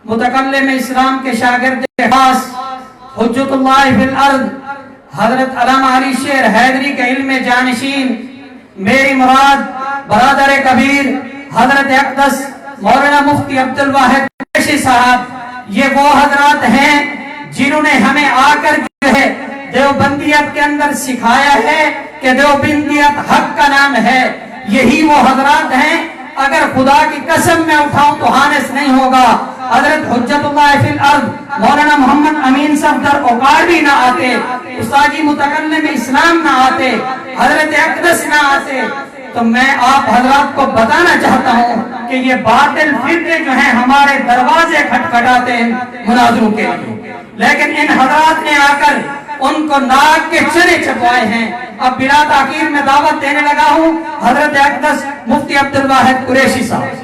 متکلم اسلام کے شاگرد خاص حجت اللہ فی الارض حضرت علامہ علی شیر حیدری کے علم جانشین میری مراد برادر کبیر حضرت اقدس مولانا مفتی عبدالواحد قریشی صاحب، یہ وہ حضرات ہیں جنہوں نے ہمیں آ کر جو ہے دیوبندیت کے اندر سکھایا ہے کہ دیوبندیت حق کا نام ہے۔ یہی وہ حضرات ہیں، اگر خدا کی قسم میں اٹھاؤں تو ہانس نہیں ہوگا، حضرت حجت اللہ فی الارض مولانا محمد امین صفدر اوقار بھی نہ آتے، استاذی متکلم اسلام نہ آتے، حضرت اقدس نہ آتے، تو میں آپ حضرات کو بتانا چاہتا ہوں کہ یہ باطل فرقے جو ہیں ہمارے دروازے کھٹکھٹاتے ہیں مناظروں کے لیے، لیکن ان حضرات نے آ کر ان کو ناک کے چنے چپوائے ہیں۔ اب بلا تاخیر میں دعوت دینے لگا ہوں حضرت اقدس مفتی عبدالواحد قریشی صاحب۔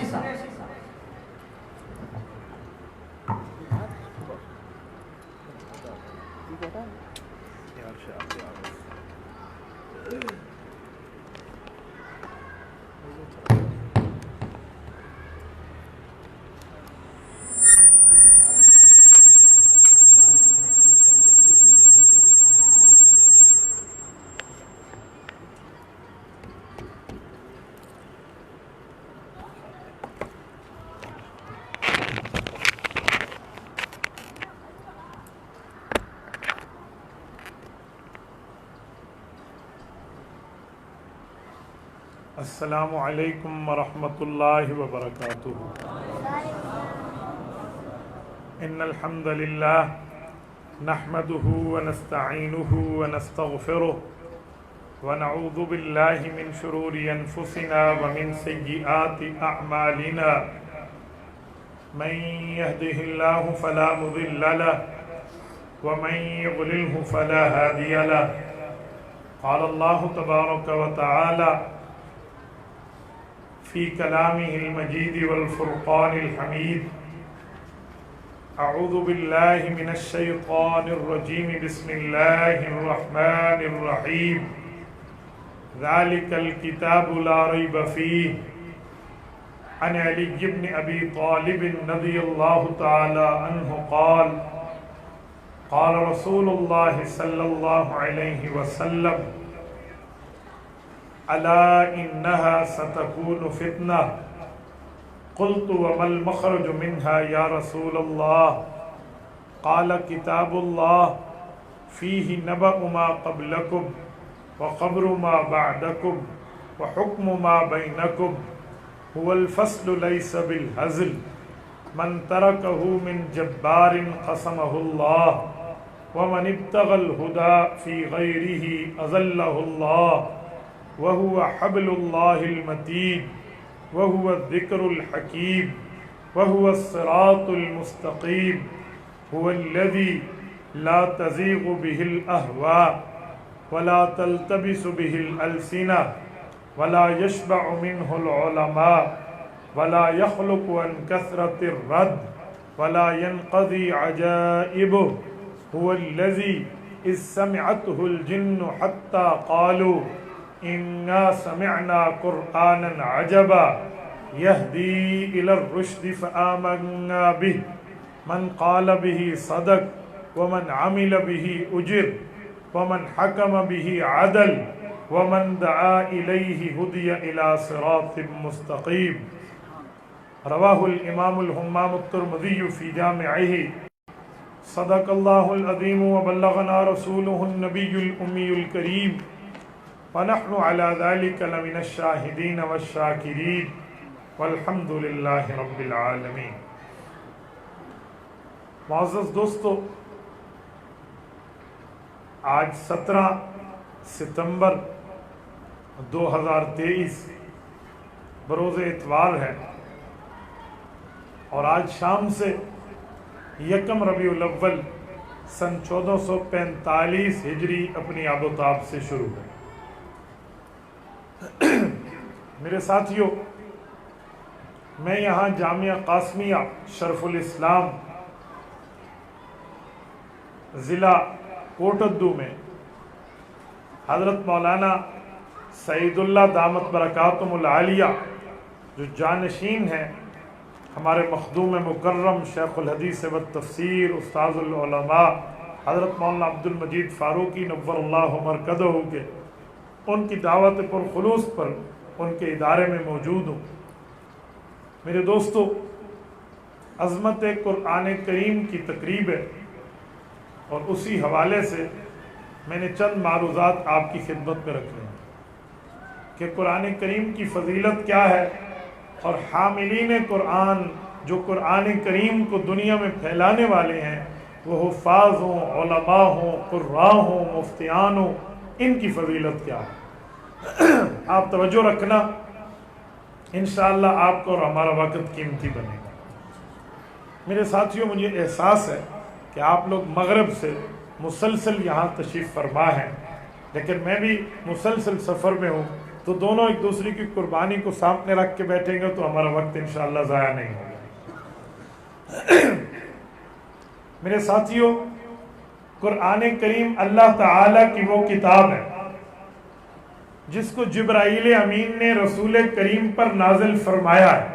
السلام علیکم ورحمۃ اللہ وبرکاتہ۔ ان الحمد للہ نحمده ونستعینه ونستغفره ونعوذ باللہ من شرور انفسنا ومن سیئات اعمالنا، من يهده اللہ فلا مضل له ومن يضلله فلا هادی له۔ قال اللہ تبارک وتعالی فی کلامہ المجید والفرقان الحمید، اعوذ باللہ من الشیطان الرجیم، بسم اللہ الرحمن الرحیم، ذالک الکتاب لا ریب فیہ، عن علی بن ابی طالب رضی اللہ تعالی عنہ قال قال رسول اللہ صلی اللہ علیہ وسلم الا انها ستكون فتنة، قلت وما المخرج منها يا رسول الله؟ قال كتاب الله فيه نبأ ما قبلكم وخبر ما بعدكم وحكم ما بينكم، هو الفصل ليس بالهزل، من تركه من جبار قسمه الله، ومن ابتغى الهدى في غيره أذله الله، وهو حبل الله المتين، وهو الذكر الحكيم، وهو الصراط المستقيم، هو الذي لا تزيغ به الأهواء ولا تلتبس به الألسنة ولا يشبع منه العلماء ولا يخلق عن كثرة الرد ولا ينقضي عجائبه، هو الذي إذ سمعته الجن حتى قالوا إنا سمعنا قرآنا عجبا يهدي إلى الرشد فآمنا به، من قال به صدق ومن عمل به أجر ومن حكم به عدل ومن دعا إليه هدي إلى صراط مستقيم۔ رواه الإمام الهمام الترمذي في جامعه۔ صدق الله العظيم وبلغنا رسوله النبي الأمي الكريم، ونحن على ذلك لمن الشاهدين والشاكرين، والحمد لله رب العالمين۔ معزز دوستو، آج 17 ستمبر 2023 بروز اتوار ہے، اور آج شام سے یکم ربیع الاول سن 1445 ہجری اپنی آب و تاب سے شروع ہے۔ میرے ساتھیوں، میں یہاں جامعہ قاسمیہ شرف الاسلام ضلع کوٹدو میں حضرت مولانا سعید اللہ دامت برکاتہم العالیہ جو جانشین ہیں ہمارے مخدوم مکرم شیخ الحدیث و تفسیر استاذ العلماء حضرت مولانا عبد المجید فاروقی نور اللہ مرکزہ کے ان کی دعوت پر خلوص پر ان کے ادارے میں موجود ہوں۔ میرے دوستو، عظمت قرآن کریم کی تقریب ہے اور اسی حوالے سے میں نے چند معروضات آپ کی خدمت میں رکھے ہیں کہ قرآن کریم کی فضیلت کیا ہے، اور حاملین قرآن جو قرآن کریم کو دنیا میں پھیلانے والے ہیں، وہ حفاظ ہوں، علماء ہوں، قراء ہوں، مفتیان ہوں، ان کی فضیلت کیا ہے۔ آپ توجہ رکھنا، انشاءاللہ آپ کو اور ہمارا وقت قیمتی بنے گا۔ میرے ساتھیوں، مجھے احساس ہے کہ آپ لوگ مغرب سے مسلسل یہاں تشریف فرما ہیں، لیکن میں بھی مسلسل سفر میں ہوں، تو دونوں ایک دوسرے کی قربانی کو سامنے رکھ کے بیٹھیں گے تو ہمارا وقت انشاءاللہ ضائع نہیں ہوگا۔ میرے ساتھیوں، قرآن کریم اللہ تعالیٰ کی وہ کتاب ہے جس کو جبرائیل امین نے رسول کریم پر نازل فرمایا ہے۔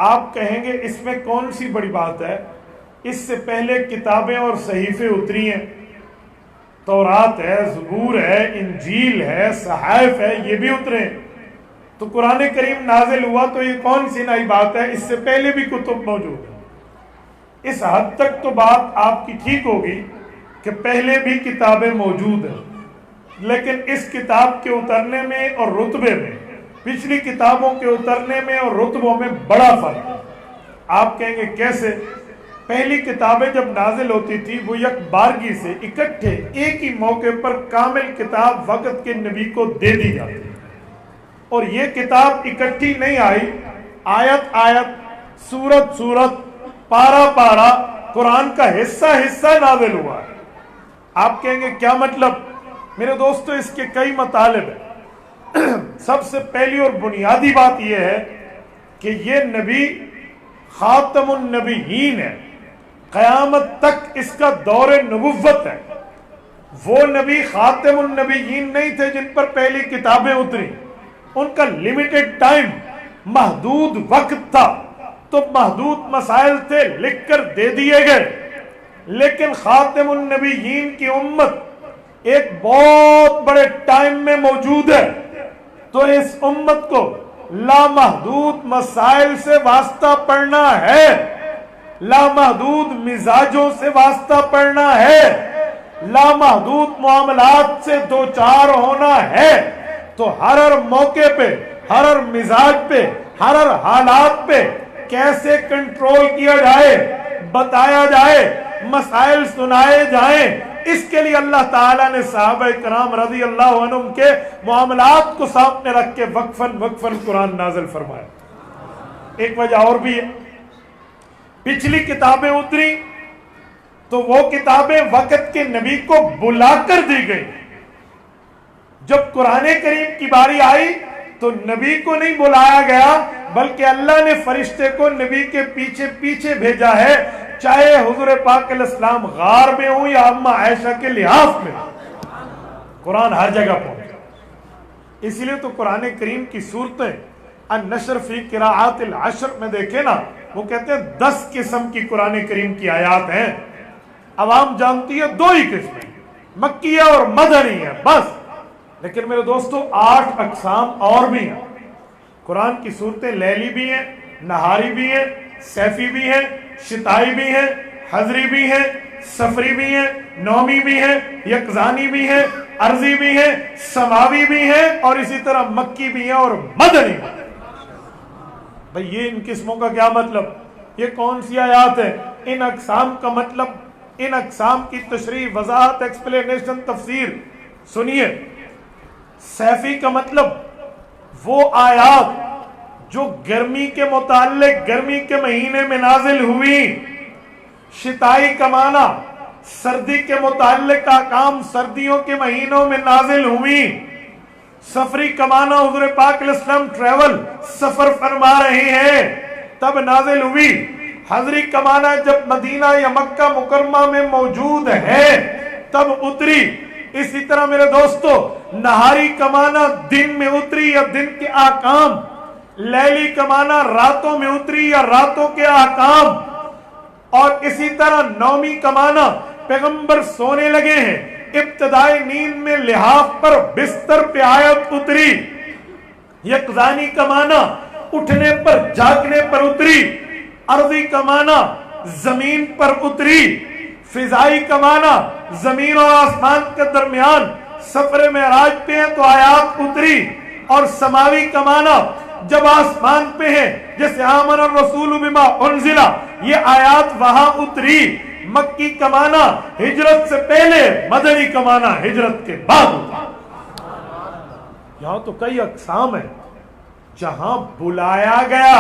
آپ کہیں گے اس میں کون سی بڑی بات ہے؟ اس سے پہلے کتابیں اور صحیفے اتری ہیں، تورات ہے، زبور ہے، انجیل ہے، صحائف ہے، یہ بھی اترے ہیں۔ تو قرآن کریم نازل ہوا تو یہ کون سی نئی بات ہے؟ اس سے پہلے بھی کتب موجود ہیں۔ اس حد تک تو بات آپ کی ٹھیک ہوگی کہ پہلے بھی کتابیں موجود ہیں، لیکن اس کتاب کے اترنے میں اور رتبے میں پچھلی کتابوں کے اترنے میں اور رتبوں میں بڑا فرق ہے۔ آپ کہیں گے کیسے؟ پہلی کتابیں جب نازل ہوتی تھی وہ یک بارگی سے اکٹھے ایک ہی موقع پر کامل کتاب وقت کے نبی کو دے دی جاتی، اور یہ کتاب اکٹھی نہیں آئی، آیت آیت، سورت سورت، پارا پارا قرآن کا حصہ حصہ نازل ہوا ہے۔ آپ کہیں گے کیا مطلب؟ میرے دوستو، اس کے کئی مطالب ہیں۔ سب سے پہلی اور بنیادی بات یہ ہے کہ یہ نبی خاتم النبیین ہے، قیامت تک اس کا دور نبوت ہے۔ وہ نبی خاتم النبیین نہیں تھے جن پر پہلی کتابیں اتری، ان کا لیمیٹڈ ٹائم، محدود وقت تھا، تو محدود مسائل تھے، لکھ کر دے دیے گئے۔ لیکن خاتم النبیین کی امت ایک بہت بڑے ٹائم میں موجود ہے، تو اس امت کو لامحدود مسائل سے واسطہ پڑھنا ہے، لامحدود مزاجوں سے واسطہ پڑھنا ہے، لامحدود معاملات سے دوچار ہونا ہے۔ تو ہر موقع پہ، ہر مزاج پہ، ہر حالات پہ کیسے کنٹرول کیا جائے، بتایا جائے، مسائل سنائے جائیں، اس کے لیے اللہ تعالیٰ نے صحابہ کرام رضی اللہ عنہم کے معاملات کو سامنے رکھ کے وقفاً وقفاً قرآن نازل فرمایا۔ ایک وجہ اور بھی ہے، پچھلی کتابیں اتری تو وہ کتابیں وقت کے نبی کو بلا کر دی گئی۔ جب قرآن کریم کی باری آئی تو نبی کو نہیں بلایا گیا، بلکہ اللہ نے فرشتے کو نبی کے پیچھے پیچھے بھیجا ہے، چاہے حضور پاک علیہ السلام غار میں ہوں یا اماں عائشہ کے لحاف میں، قرآن ہر جگہ پہنچا۔ اس لیے تو قرآن کریم کی صورتیں النشر فی قراءات العشر میں دیکھیں نا، وہ کہتے ہیں 10 قسم کی قرآن کریم کی آیات ہیں۔ عوام جانتی ہے 2 ہی قسمیں، مکیہ اور مدنی ہے بس، لیکن میرے دوستو 8 اقسام اور بھی ہیں۔ قرآن کی صورتیں لیلی بھی ہیں، نہاری بھی ہیں، سیفی بھی ہیں، شتائی بھی ہیں، حضری بھی ہیں، سفری بھی ہیں، نومی بھی ہیں، یکزانی بھی ہیں، عرضی بھی ہیں، سماوی بھی ہیں، اور اسی طرح مکی بھی ہیں اور مدنی بھی ہیں۔ بھئی یہ ان قسموں کا کیا مطلب؟ یہ کون سی آیات ہے؟ ان اقسام کا مطلب، ان اقسام کی تشریح، وضاحت، ایکسپلینیشن، تفسیر سنیے۔ سیفی کا مطلب وہ آیات جو گرمی کے متعلق گرمی کے مہینے میں نازل ہوئی۔ شتائی کا معنی سردی کے متعلق احکام سردیوں کے مہینوں میں نازل ہوئی۔ سفری کا معنی حضور پاک علیہ السلام ٹریول، سفر فرما رہے ہیں تب نازل ہوئی۔ حضری کا معنی جب مدینہ یا مکہ مکرمہ میں موجود ہے تب اتری۔ اسی طرح میرے دوستو، نہاری کا معنی دن میں اتری یا دن کے احکام لیلی کا معنی راتوں میں اتری یا راتوں کے احکام، اور اسی طرح نومی کا معنی پیغمبر سونے لگے ہیں، ابتدائی نیند میں لحاف پر بستر پہ آیت اتری۔ یقظانی کا معنی اٹھنے پر جاگنے پر اتری، ارضی کا معنی زمین پر اتری، فضائی کا معنی زمین اور آسمان کے درمیان سفر معراج پہ ہیں تو آیات اتری، اور سماوی کا معنی جب آسمان پہ ہیں جیسے آمن الرسول بما انزل، یہ آیات وہاں اتری۔ مکی کا معنی ہجرت سے پہلے، مدنی کا معنی ہجرت کے بعد اتری۔ یہاں تو کئی اقسام ہیں، جہاں بلایا گیا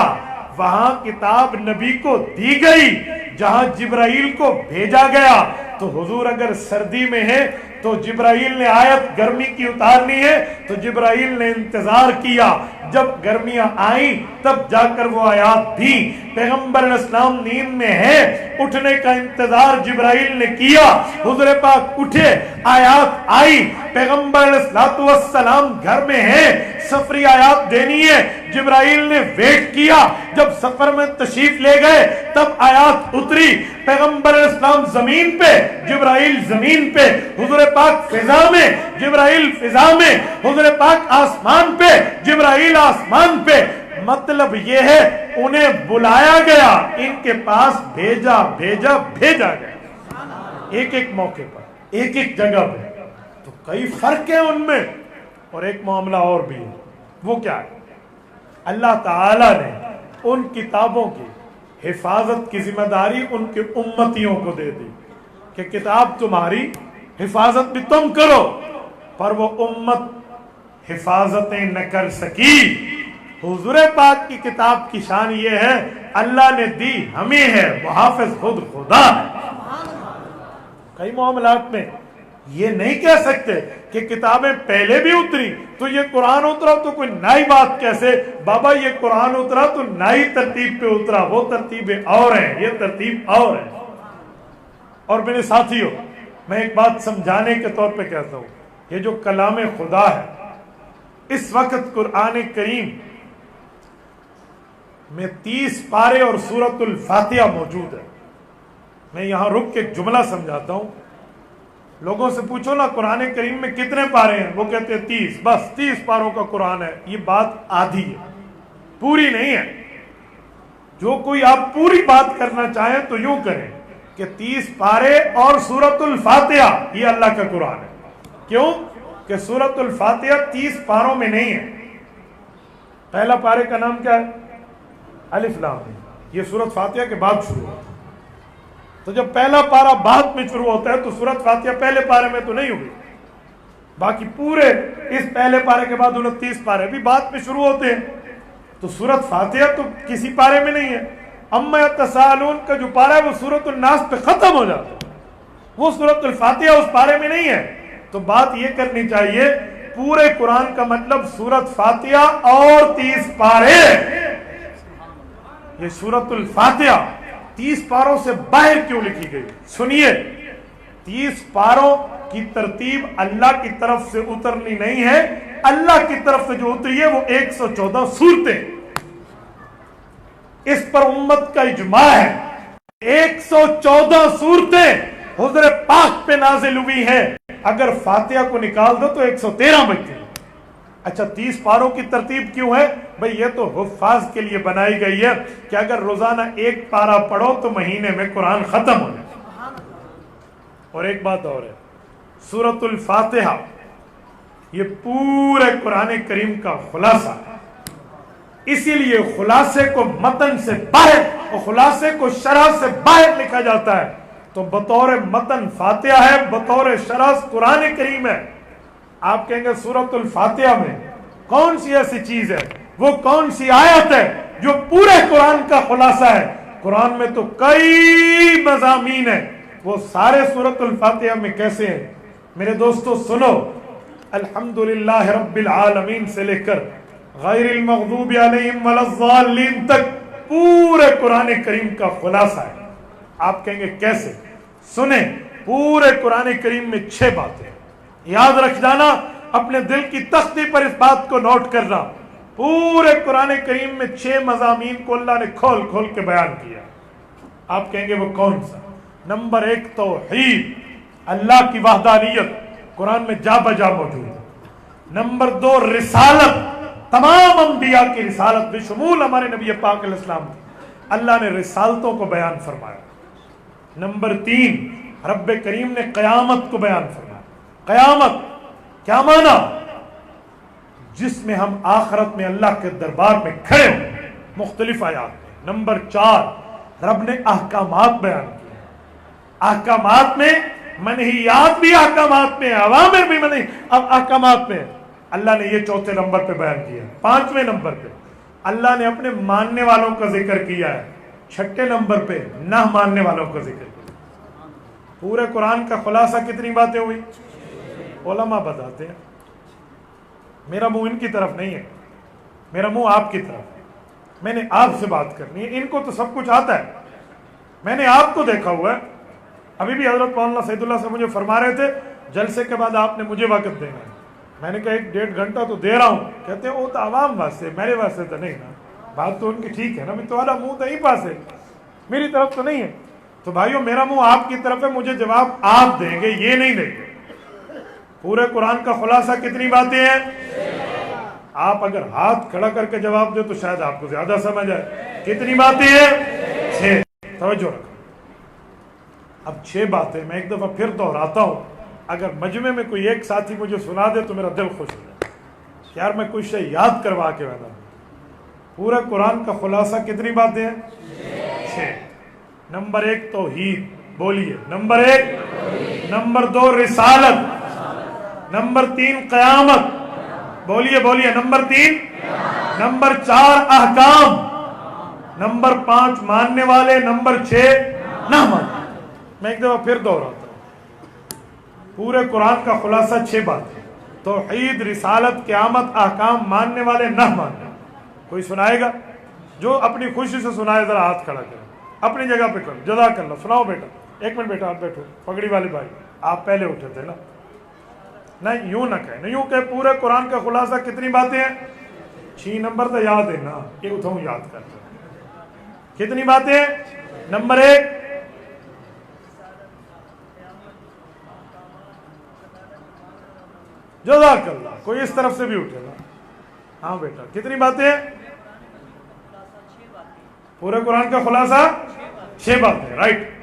وہاں کتاب نبی کو دی گئی، جہاں جبرائیل کو بھیجا گیا تو حضور اگر سردی میں ہے تو جبرائیل نے آیت گرمی کی اتارنی ہے تو جبرائیل نے انتظار کیا، جب گرمیاں آئیں تب جا کر وہ آیات دی۔ پیغمبر علیہ السلام نیند میں ہے، اٹھنے کا انتظار جبرائیل نے کیا، حضور پاک اٹھے، آیات آئی۔ پیغمبر علیہ السلام گھر میں ہے، سفری آیات دینی ہے، جبرائیل نے ویٹ کیا، جب سفر میں تشریف لے گئے تب آیات اتری۔ پیغمبر علیہ السلام زمین پہ، جبرائیل زمین پہ، حضور پاک فضا میں، جبرائیل فضا میں، حضور پاک آسمان پہ، جبرائیل آسمان پہ۔ مطلب یہ ہے انہیں بلایا گیا، ان کے پاس بھیجا گیا، ایک ایک موقع پر، ایک ایک جگہ پہ۔ تو کئی فرق ہیں ان میں، اور ایک معاملہ اور بھی ہے، وہ کیا ہے؟ اللہ تعالیٰ نے ان کتابوں کی حفاظت کی ذمہ داری ان کے امتیوں کو دے دی کہ کتاب تمہاری حفاظت بھی تم کرو، پر وہ امت حفاظتیں نہ کر سکی۔ حضور پاک کی کتاب کی شان یہ ہے اللہ نے دی ہمیں ہے، محافظ خود خدا ہے۔ کئی معاملات میں یہ نہیں کہہ سکتے کہ کتابیں پہلے بھی اتری تو یہ قرآن اترا تو کوئی نئی بات کیسے؟ بابا یہ قرآن اترا تو نئی ترتیب پہ اترا، وہ ترتیبیں اور ہیں، یہ ترتیب اور ہے۔ اور میرے ساتھیوں، میں ایک بات سمجھانے کے طور پہ کہتا ہوں، یہ جو کلام خدا ہے اس وقت قرآن کریم میں 30 پارے اور سورۃ الفاتحہ موجود ہے۔ میں یہاں رک کے ایک جملہ سمجھاتا ہوں۔ لوگوں سے پوچھو نا قرآن کریم میں کتنے پارے ہیں، وہ کہتے ہیں 30، بس 30 پاروں کا قرآن ہے۔ یہ بات آدھی ہے، پوری نہیں ہے۔ جو کوئی آپ پوری بات کرنا چاہیں تو یوں کریں کہ 30 پارے اور سورۃ الفاتحہ یہ اللہ کا قرآن ہے۔ کیوں کہ سورۃ الفاتحہ 30 پاروں میں نہیں ہے۔ پہلا پارے کا نام کیا ہے؟ الف لام میم، یہ سورۃ فاتحہ کے بعد شروع ہوتا ہے۔ تو جب پہلا پارا بعد میں شروع ہوتا ہے تو سورۃ فاتحہ پہلے پارے میں تو نہیں ہوگی، باقی پورے اس پہلے پارے کے بعد 29 پارے بھی بعد میں شروع ہوتے ہیں۔ تو سورۃ فاتحہ تو کسی پارے میں نہیں ہے۔ اما یتساءلون کا جو پارا ہے وہ سورۃ الناس پہ ختم ہو جاتا ہے، وہ سورۃ الفاتحہ اس پارے میں نہیں ہے۔ تو بات یہ کرنی چاہیے پورے قرآن کا مطلب سورۃ فاتحہ اور 30 پارے۔ یہ سورۃ الفاتحہ 30 پاروں سے باہر کیوں لکھی گئی؟ سنیے، 30 پاروں کی ترتیب اللہ کی طرف سے اترنی نہیں ہے، اللہ کی طرف سے جو اتری ہے وہ 114 سورتیں، اس پر امت کا اجماع ہے۔ 114 سورتیں حضور پاک پہ نازل ہوئی ہیں، اگر فاتحہ کو نکال دو تو 113 بچتی ہیں۔ اچھا 30 پاروں کی ترتیب کیوں ہے؟ بھئی یہ تو حفاظ کے لیے بنائی گئی ہے کہ اگر روزانہ ایک پارہ پڑھو تو مہینے میں قرآن ختم ہو جائے۔ اور ایک بات اور ہے، سورۃ الفاتحہ یہ پورے قرآن کریم کا خلاصہ ہے، اسی لیے خلاصے کو متن سے باہر اور خلاصے کو شرح سے باہر لکھا جاتا ہے۔ تو بطور متن فاتحہ ہے، بطور شرح قرآن کریم ہے۔ آپ کہیں گے سورۃ الفاتحہ میں کون سی ایسی چیز ہے، وہ کون سی آیت ہے جو پورے قرآن کا خلاصہ ہے؟ قرآن میں تو کئی مضامین ہیں، وہ سارے سورۃ الفاتحہ میں کیسے ہیں؟ میرے دوستو سنو، الحمدللہ رب العالمین سے لے کر غیر المغضوب علیہم ولا الضالین تک پورے قرآن کریم کا خلاصہ ہے۔ آپ کہیں گے کیسے؟ سنیں، پورے قرآن کریم میں 6 باتیں، یاد رکھ جانا، اپنے دل کی تختی پر اس بات کو نوٹ کرنا۔ پورے قرآن کریم میں 6 مضامین کو اللہ نے کھول کھول کے بیان کیا. آپ کہیں گے وہ کون سا؟ نمبر 1 توحید، اللہ کی وحدانیت قرآن میں جا بجا موجود ہے. نمبر 2 رسالت، تمام انبیاء کی رسالت بشمول ہمارے نبی پاک علیہ السلام کی، اللہ نے رسالتوں کو بیان فرمایا. نمبر 3 رب کریم نے قیامت کو بیان فرمایا. قیامت کیا معنی؟ جس میں ہم آخرت میں اللہ کے دربار میں کھڑے ہوں، مختلف آیات میں. نمبر 4 رب نے احکامات بیان کیے. احکامات میں منہیات بھی احکامات میں، اوامر بھی احکامات میں. اللہ نے یہ 4تھے نمبر پہ بیان کیا. 5ویں نمبر پہ اللہ نے اپنے ماننے والوں کا ذکر کیا ہے. 6 نمبر پہ نہ ماننے والوں کا ذکر کیا. پورے قرآن کا خلاصہ کتنی باتیں ہوئی؟ علماء بتاتے ہیں. میرا منہ ان کی طرف نہیں ہے، میرا منہ آپ کی طرف ہے. میں نے آپ سے بات کرنی ہے. ان کو تو سب کچھ آتا ہے، میں نے آپ کو دیکھا ہوا ہے. ابھی بھی حضرت مولانا سعید اللہ سے مجھے فرما رہے تھے جلسے کے بعد آپ نے مجھے وقت دینا ہے. میں نے کہا 1-1.5 گھنٹہ تو دے رہا ہوں. کہتے ہیں وہ تو عوام واسطے، میرے واسطے تو نہیں نا. بات تو ان کی ٹھیک ہے نا، میں تمہارا منہ تو یہیں پاس ہے، میری طرف تو نہیں ہے. تو بھائیو میرا منہ آپ کی طرف ہے، مجھے جواب آپ دیں گے، یہ نہیں دیں گے. پورے قرآن کا خلاصہ کتنی باتیں ہیں؟ آپ اگر ہاتھ کھڑا کر کے جواب دے تو شاید آپ کو زیادہ سمجھ آئے. کتنی باتیں ہیں؟ 6. توجہ رکھو. اب 6 باتیں میں ایک دفعہ پھر دہراتا ہوں. اگر مجمع میں کوئی ایک ساتھی مجھے سنا دے تو میرا دل خوش ہو جائے یار میں کچھ شے یاد کروا کے بتا. پورے قرآن کا خلاصہ کتنی باتیں ہیں؟ 6. نمبر 1 توحید، بولیے. نمبر 1. نمبر 2 رسالت. نمبر 3 قیامت، بولیے بولیے. نمبر 3. نمبر 4 احکام. نمبر 5 ماننے والے. نمبر 6 نہ ماننے. میں ایک دفعہ پھر دوہراتا ہوں. پورے قرآن کا خلاصہ 6 باتیں: توحید، رسالت، قیامت، احکام، ماننے والے، نہ ماننے. کوئی سنائے گا؟ جو اپنی خوشی سے سنائے ذرا ہاتھ کھڑا کریں. اپنی جگہ پہ کرو. جزاک اللہ. سناؤ بیٹا. 1 منٹ بیٹا آپ بیٹھو. پگڑی والے بھائی آپ پہلے اٹھے تھے نا. نہیں یوں نہ کہیں، نہیں یوں کہ پورے قرآن کا خلاصہ کتنی باتیں ہیں؟ 6 نمبر تو یاد ہے نا، یہ اٹھاؤں یاد کرتا ہوں. کتنی باتیں ہیں؟ نمبر 1 جزاک اللہ. کوئی اس طرف سے بھی اٹھے گا. ہاں بیٹا کتنی باتیں ہیں؟ پورے قرآن کا خلاصہ 6 باتیں. رائٹ.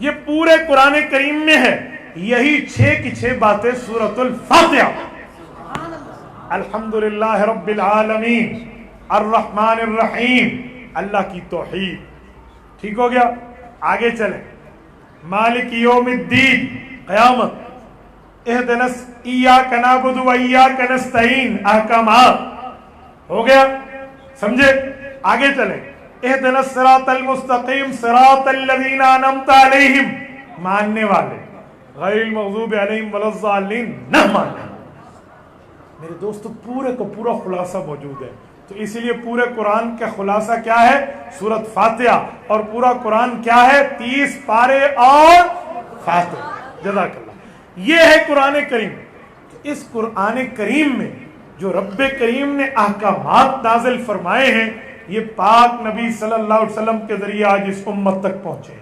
یہ پورے قرآن کریم میں ہے. یہی 6 کی 6 باتیں سورۃ الفاتحہ. الحمدللہ رب العالمین الرحمن الرحیم، اللہ کی توحید. ٹھیک ہو گیا. آگے چلیں. مالک یوم الدین، قیامت. اہدنا ایاک نعبد و ایاک نستعین، احکامات. ہو گیا؟ سمجھے؟ آگے چلیں. اہدنا الصراط المستقیم صراط الذین انعمت علیہم، ماننے والے. غیر المغضوب علیہم ولا الضالین، نہ ماننے. میرے دوستو پورے کو پورا خلاصہ موجود ہے. تو اسی لیے پورے قرآن کا خلاصہ کیا ہے؟ سورۃ فاتحہ. اور پورا قرآن کیا ہے؟ 30 پارے اور فاتحہ. جزاک اللہ. یہ ہے قرآن کریم. اس قرآن کریم میں جو رب کریم نے احکامات نازل فرمائے ہیں، یہ پاک نبی صلی اللہ علیہ وسلم کے ذریعے آج اس امت تک پہنچے.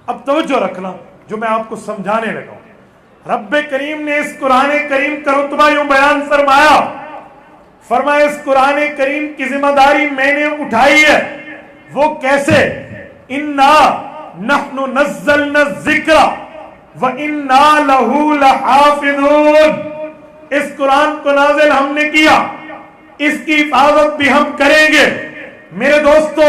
اب توجہ رکھنا جو میں آپ کو سمجھانے لگا ہوں. رب کریم نے اس قرآن کریم کا رتبہ یوں بیان فرمایا. فرمایا اس قرآن کریم کی ذمہ داری میں نے اٹھائی ہے. وہ کیسے؟ انا نحن نزلنا الذکر وَإِنَّا لَهُ لَحَافِظُونَ. اس قرآن کو نازل ہم نے کیا، اس کی حفاظت بھی ہم کریں گے. میرے دوستو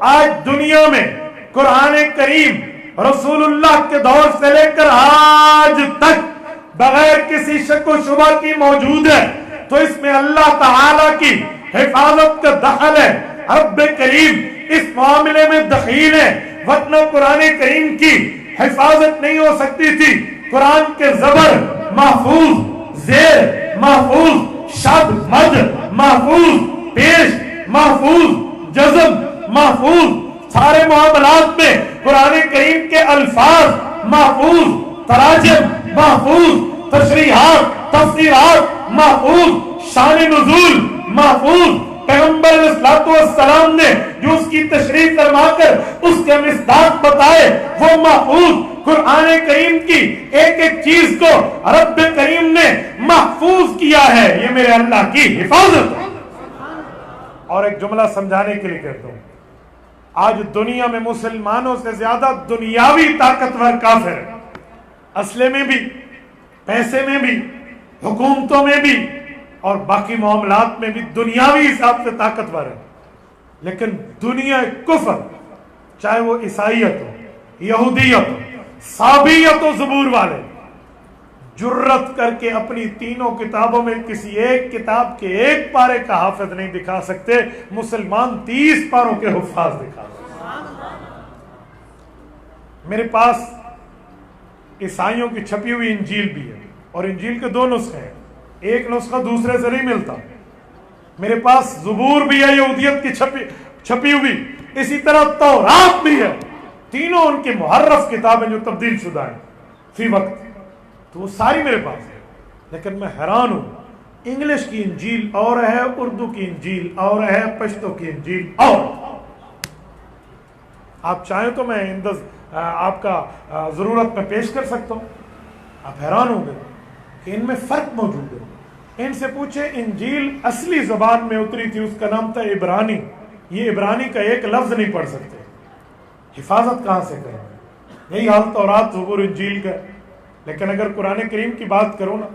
آج دنیا میں قرآن کریم رسول اللہ کے دور سے لے کر آج تک بغیر کسی شک و شبہ کی موجود ہے. تو اس میں اللہ تعالی کی حفاظت کا دخل ہے. رب کریم اس معاملے میں دخیل ہے، ورنہ قرآن کریم کی حفاظت نہیں ہو سکتی تھی. قرآن کے زبر محفوظ، زیر محفوظ، شد مد محفوظ، پیش محفوظ، جزم محفوظ، سارے معاملات میں قرآن کریم کے الفاظ محفوظ، تراجم محفوظ، تشریحات تفسیرات محفوظ، شان نزول محفوظ، پیغمبر علیہ الصلوۃ والسلام نے جو اس کی تشریح فرما کر اس کے مصداق بتائے وہ محفوظ، قرآن کریم کی ایک ایک چیز کو رب کریم نے محفوظ کیا ہے، یہ میرے اللہ کی حفاظت ہے۔ اور ایک جملہ سمجھانے کے لیے کہتا ہوں، آج دنیا میں مسلمانوں سے زیادہ دنیاوی طاقتور کافر ہے، اسلحے میں بھی، پیسے میں بھی، حکومتوں میں بھی، اور باقی معاملات میں بھی دنیاوی حساب سے طاقتور ہے، لیکن دنیا کفر، چاہے وہ عیسائیت ہو، یہودیت ہو، صابیت و زبور والے، جرت کر کے اپنی تینوں کتابوں میں کسی ایک کتاب کے ایک پارے کا حافظ نہیں دکھا سکتے، مسلمان 30 پاروں کے حفاظ دکھا سکتے۔ میرے پاس عیسائیوں کی چھپی ہوئی انجیل بھی ہے، اور انجیل کے 2 نسخے ہیں، ایک نسخہ دوسرے سے نہیں ملتا۔ میرے پاس زبور بھی ہے یہودیت کی چھپی ہوئی، اسی طرح تورات بھی ہے، تینوں ان کی محرف کتابیں جو تبدیل شدہ ہیں فی وقت، تو وہ ساری میرے پاس ہے۔ لیکن میں حیران ہوں، انگلش کی انجیل اور ہے، اردو کی انجیل اور ہے، پشتو کی انجیل اور۔ آپ چاہیں تو میں آپ کا ضرورت میں پیش کر سکتا ہوں، آپ حیران ہوں گے کہ ان میں فرق موجود ہے۔ ان سے پوچھیں انجیل اصلی زبان میں اتری تھی، اس کا نام تھا عبرانی، یہ عبرانی کا ایک لفظ نہیں پڑھ سکتے، حفاظت کہاں سے کریں؟ یہی حال تورات زبور انجیل کا۔ لیکن اگر قرآن کریم کی بات کروں نا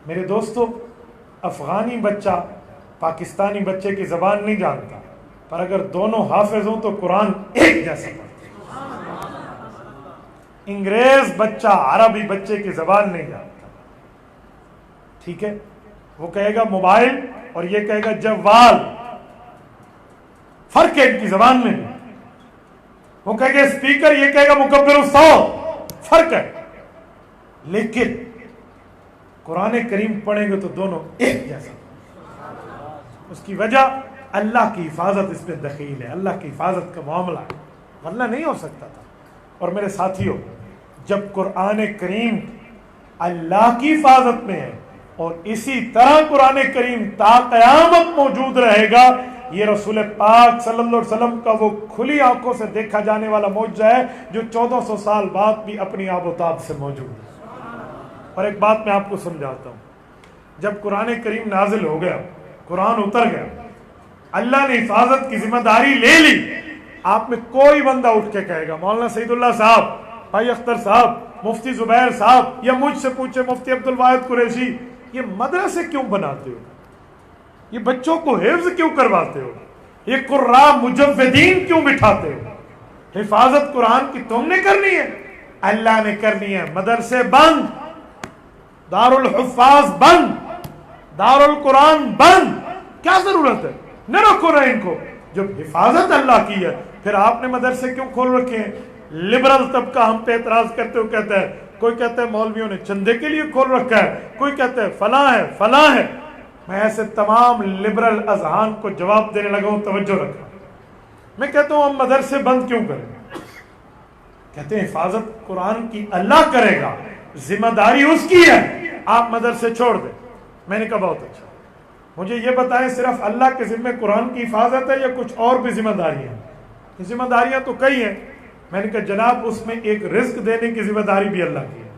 میرے دوستو، افغانی بچہ پاکستانی بچے کی زبان نہیں جانتا، پر اگر دونوں حافظ ہوں تو قرآن ایک جیسا پڑھتے ہیں۔ انگریز بچہ عربی بچے کی زبان نہیں جانتا، ٹھیک ہے، وہ کہے گا موبائل اور یہ کہے گا جوال، فرق ہے ان کی زبان میں بھی۔ وہ کہے گا اسپیکر، یہ کہے گا مکبر الصوت، فرق ہے، لیکن قرآن کریم پڑھیں گے تو دونوں ایک جیسا۔ اس کی وجہ اللہ کی حفاظت اس میں دخیل ہے، اللہ کی حفاظت کا معاملہ ہے، ورنہ نہیں ہو سکتا تھا۔ اور میرے ساتھیوں، جب قرآن کریم اللہ کی حفاظت میں ہے اور اسی طرح قرآن کریم تا قیامت موجود رہے گا، یہ رسول پاک صلی اللہ علیہ وسلم کا وہ کھلی آنکھوں سے دیکھا جانے والا معجزہ ہے جو 1400 سال بعد بھی اپنی آب و تاب سے موجود ہے۔ اور ایک بات میں آپ کو سمجھاتا ہوں، جب قرآن کریم نازل ہو گیا، قرآن اتر گیا، اللہ نے حفاظت کی ذمہ داری لے لی، آپ میں کوئی بندہ اٹھ کے کہے گا مولانا سعید اللہ صاحب، بھائی اختر صاحب، مفتی زبیر صاحب، یا مجھ سے پوچھے مفتی عبدالواحد قریشی، یہ مدرسے کیوں بناتے ہو، یہ بچوں کو حفظ کیوں کرواتے ہو، یہ قراء مجودین کیوں بٹھاتے ہو؟ حفاظت قرآن کی تم نے کرنی ہے، اللہ نے کرنی ہے۔ مدرسے بند، دارالحفاظ بند، دارالقرآن بند، کیا ضرورت ہے؟ نہ رکھو نہ ان کو، جب حفاظت اللہ کی ہے پھر آپ نے مدرسے کیوں کھول رکھے ہیں؟ لبرل طبقہ ہم پہ اعتراض کرتے ہو کہتا ہے، کوئی کہتا ہے مولویوں نے چندے کے لیے کھول رکھا ہے، کوئی کہتا ہے فلاں ہے فلاں ہے۔ میں ایسے تمام لبرل اذہان کو جواب دینے لگا ہوں، توجہ رکھا۔ میں کہتا ہوں ہم مدرسے بند کیوں کریں؟ کہتے ہیں حفاظت قرآن کی اللہ کرے گا، ذمہ داری اس کی ہے، آپ مدرسے چھوڑ دیں۔ میں نے کہا بہت اچھا، مجھے یہ بتائیں صرف اللہ کے ذمہ قرآن کی حفاظت ہے یا کچھ اور بھی ذمہ داریاں ہیں؟ ذمہ داریاں تو کئی ہیں۔ میں نے کہا جناب اس میں ایک رزق دینے کی ذمہ داری بھی اللہ کی ہے۔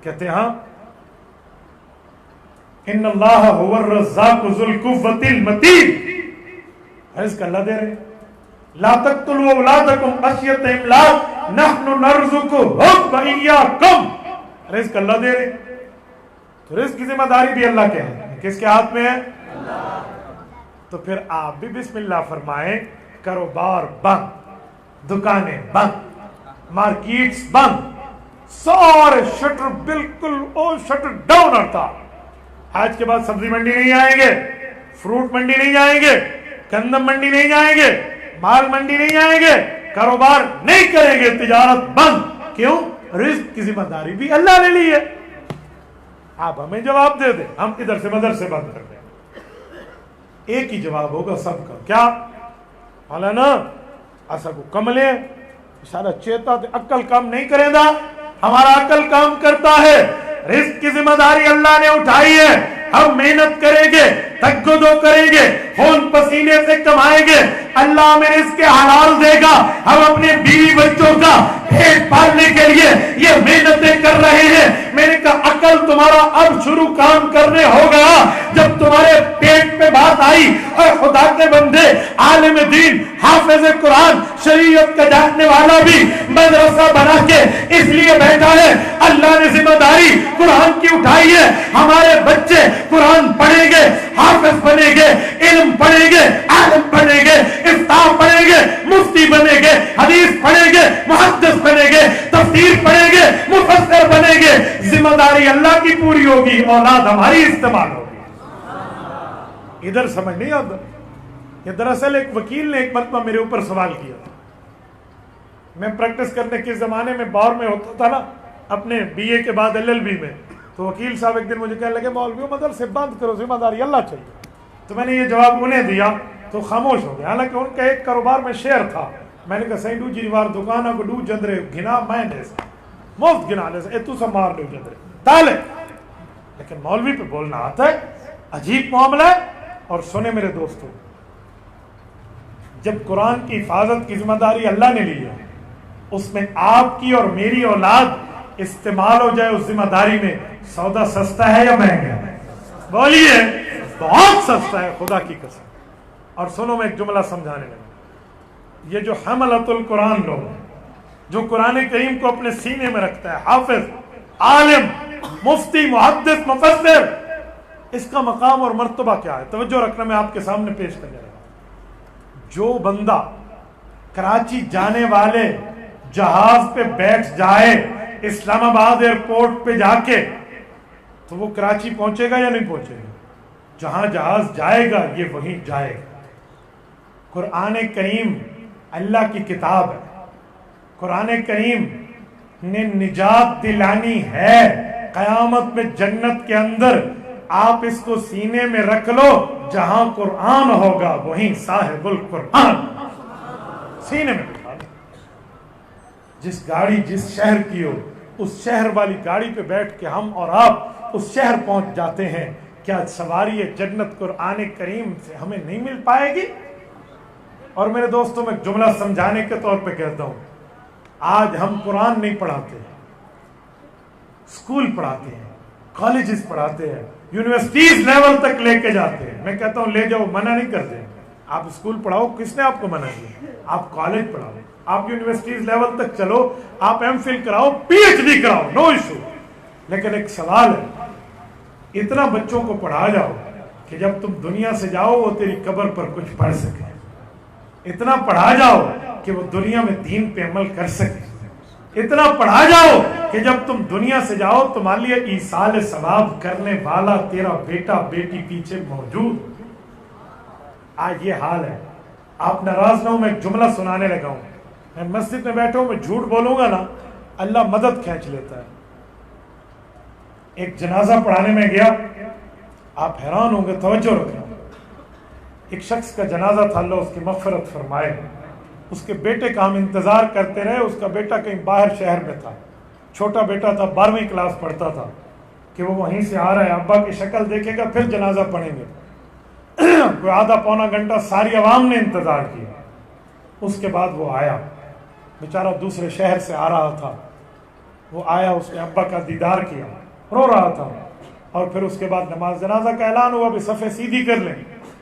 کہتے ہیں ہاں، ان اللہ هو الرزاق ذو القوۃ المتین، رزق اللہ دے رہے ہیں۔ لا تقتلوا اولادکم خشیۃ املاق نحن نرزقهم وإیاکم، رزق اللہ دے رہے ہیں، تو رزق کی ذمہ داری بھی اللہ کے ہے، کس کے ہاتھ میں ہے؟ اللہ۔ تو پھر آپ بھی بسم اللہ فرمائیں، کاروبار بند، دکانیں بند، مارکیٹس بند، سارے شٹر بالکل شٹر ڈاؤن ہوتا۔ آج کے بعد سبزی منڈی نہیں جائیں گے، فروٹ منڈی نہیں جائیں گے، گندم منڈی نہیں جائیں گے، مال منڈی نہیں جائیں گے، کاروبار نہیں کریں گے، تجارت بند۔ کیوں؟ رزق کی ذمہ داری بھی اللہ نے لی ہے۔ آپ ہمیں جواب دے دیں، ہم ادھر سے مدرسے بند کر دیں، ایک ہی جواب ہوگا سب کا، کیا؟ حالا نا ایسا کو کملے اشارہ چیتا تے عقل کام نہیں کرے دا، ہمارا عقل کام کرتا ہے. رزق کی ذمہ داری اللہ نے اٹھائی ہے، ہم محنت کریں گے، تگدو کریں گے، خون پسینے سے کمائیں گے، اللہ ہمیں رزق حلال دے گا. ہم اپنے بیوی بچوں کا پیٹ پالنے کے لیے یہ محنتیں کر رہے ہیں. میں نے کہا عقل تمہارا اب شروع کام کرنے ہو گیا جب تمہارے پیٹ پہ بات آئی. اور خدا کے بندے، عالم دین، حافظ قرآن، شریعت کا جاننے والا بھی مدرسہ بنا کے اس لیے بیٹھا ہے، اللہ نے ذمہ داری قرآن کی اٹھائی ہے. ہمارے بچے قرآن پڑھیں گے، حافظ بنیں گے، علم پڑھیں گے، عالم بنیں گے، افتاء پڑھیں گے، مفتی بنیں گے، حدیث پڑھیں گے، محدث بنیں گے، تفسیر پڑھیں گے، مفسر بنیں گے. ذمہ داری اللہ کی پوری ہوگی، اولاد ہماری استعمال ہوگی. ادھر سمجھ نہیں آتا. یہ دراصل ایک وکیل نے ایک مرتبہ میرے اوپر سوال کیا تھا. میں پریکٹس کرنے کے زمانے میں باور میں ہوتا تھا نا، اپنے بی اے کے بعد LLB میں، تو وکیل صاحب ایک دن مجھے کہنے لگے مولویوں مدرسے بند کرو، ذمہ داری اللہ چاہیے. تو میں نے یہ جواب انہیں دیا تو خاموش ہو گیا. حالانکہ ان کا ایک کاروبار میں شیئر تھا. میں نے کہا سہی ڈو جیوار دکانہ کو ڈو جندرے گھنا میں جیسا مفت گنا لے سے تو سب مار ڈو جندرے تالے. لیکن مولوی پہ بولنا آتا ہے، عجیب معاملہ ہے. اور سنیں میرے دوستوں، جب قرآن کی حفاظت کی ذمہ داری اللہ نے لی ہے، اس میں آپ کی اور میری اولاد استعمال ہو جائے اس ذمہ داری میں، سودا سستا ہے یا مہنگا ہے؟ بولیے. بہت سستا ہے خدا کی قسم. اور سنو میں ایک جملہ سمجھانے لگا. یہ جو حملۃ القرآن لوگ ہیں، جو قرآن کریم کو اپنے سینے میں رکھتا ہے، حافظ، عالم، مفتی، محدث، مفسر، اس کا مقام اور مرتبہ کیا ہے؟ توجہ رکھنا، میں آپ کے سامنے پیش کرنے لگا. جو بندہ کراچی جانے والے جہاز پہ بیٹھ جائے اسلام آباد ایئرپورٹ پہ جا کے، تو وہ کراچی پہنچے گا یا نہیں پہنچے گا؟ جہاں جہاز جائے گا یہ وہیں جائے گا. قرآن کریم اللہ کی کتاب ہے. قرآن کریم نے نجات دلانی ہے. قیامت میں جنت کے اندر آپ اس کو سینے میں رکھ لو، جہاں قرآن ہوگا وہیں صاحب القرآن. سینے میں بٹھا لو. جس گاڑی جس شہر کی ہو، اس شہر والی گاڑی پہ بیٹھ کے ہم اور آپ اس شہر پہنچ جاتے ہیں. کیا سواری جنت قرآن کریم سے ہمیں نہیں مل پائے گی؟ اور میرے دوستوں میں جملہ سمجھانے کے طور پہ کہتا ہوں، آج ہم قرآن نہیں پڑھاتے ہیں، اسکول پڑھاتے ہیں، کالجز پڑھاتے ہیں، یونیورسٹیز لیول تک لے کے جاتے ہیں. میں کہتا ہوں لے جاؤ، منع نہیں کرتے. آپ اسکول پڑھاؤ، کس نے آپ کو منع کیا؟ آپ کالج پڑھاؤ، آپ یونیورسٹیز لیول تک چلو، آپ MPhil کراؤ، PhD کراؤ، نو ایشو. لیکن ایک سوال ہے، اتنا بچوں کو پڑھا جاؤ کہ جب تم دنیا سے جاؤ وہ تیری قبر پر کچھ پڑھ سکے. اتنا پڑھا جاؤ کہ وہ دنیا میں دین پہ عمل کر سکے. اتنا پڑھا جاؤ کہ جب تم دنیا سے جاؤ تمہارے لیے ایصال ثواب کرنے والا تیرا بیٹا بیٹی پیچھے موجود. آج یہ حال ہے. آپ ناراض نہ ہو، میں ایک جملہ سنانے لگا ہوں. میں مسجد میں بیٹھا ہوں، میں جھوٹ بولوں گا نا اللہ مدد کھینچ لیتا ہے. ایک جنازہ پڑھانے میں گیا، آپ حیران ہوں گے، توجہ رکھنا. ایک شخص کا جنازہ تھا، اللہ اس کی مغفرت فرمائے. اس کے بیٹے کا ہم انتظار کرتے رہے. اس کا بیٹا کہیں باہر شہر میں تھا، چھوٹا بیٹا تھا، 12ویں کلاس پڑھتا تھا، کہ وہ وہیں سے آ رہا ہے، ابا کی شکل دیکھے گا پھر جنازہ پڑھیں گے. کوئی آدھا پونا گھنٹہ ساری عوام نے انتظار کیا. اس کے بعد وہ آیا، بیچارہ دوسرے شہر سے آ رہا تھا. وہ آیا، اس نے ابا کا دیدار کیا، رو رہا تھا. اور پھر اس کے بعد نماز جنازہ کا اعلان ہوا، بھی صفیں سیدھی کر لیں.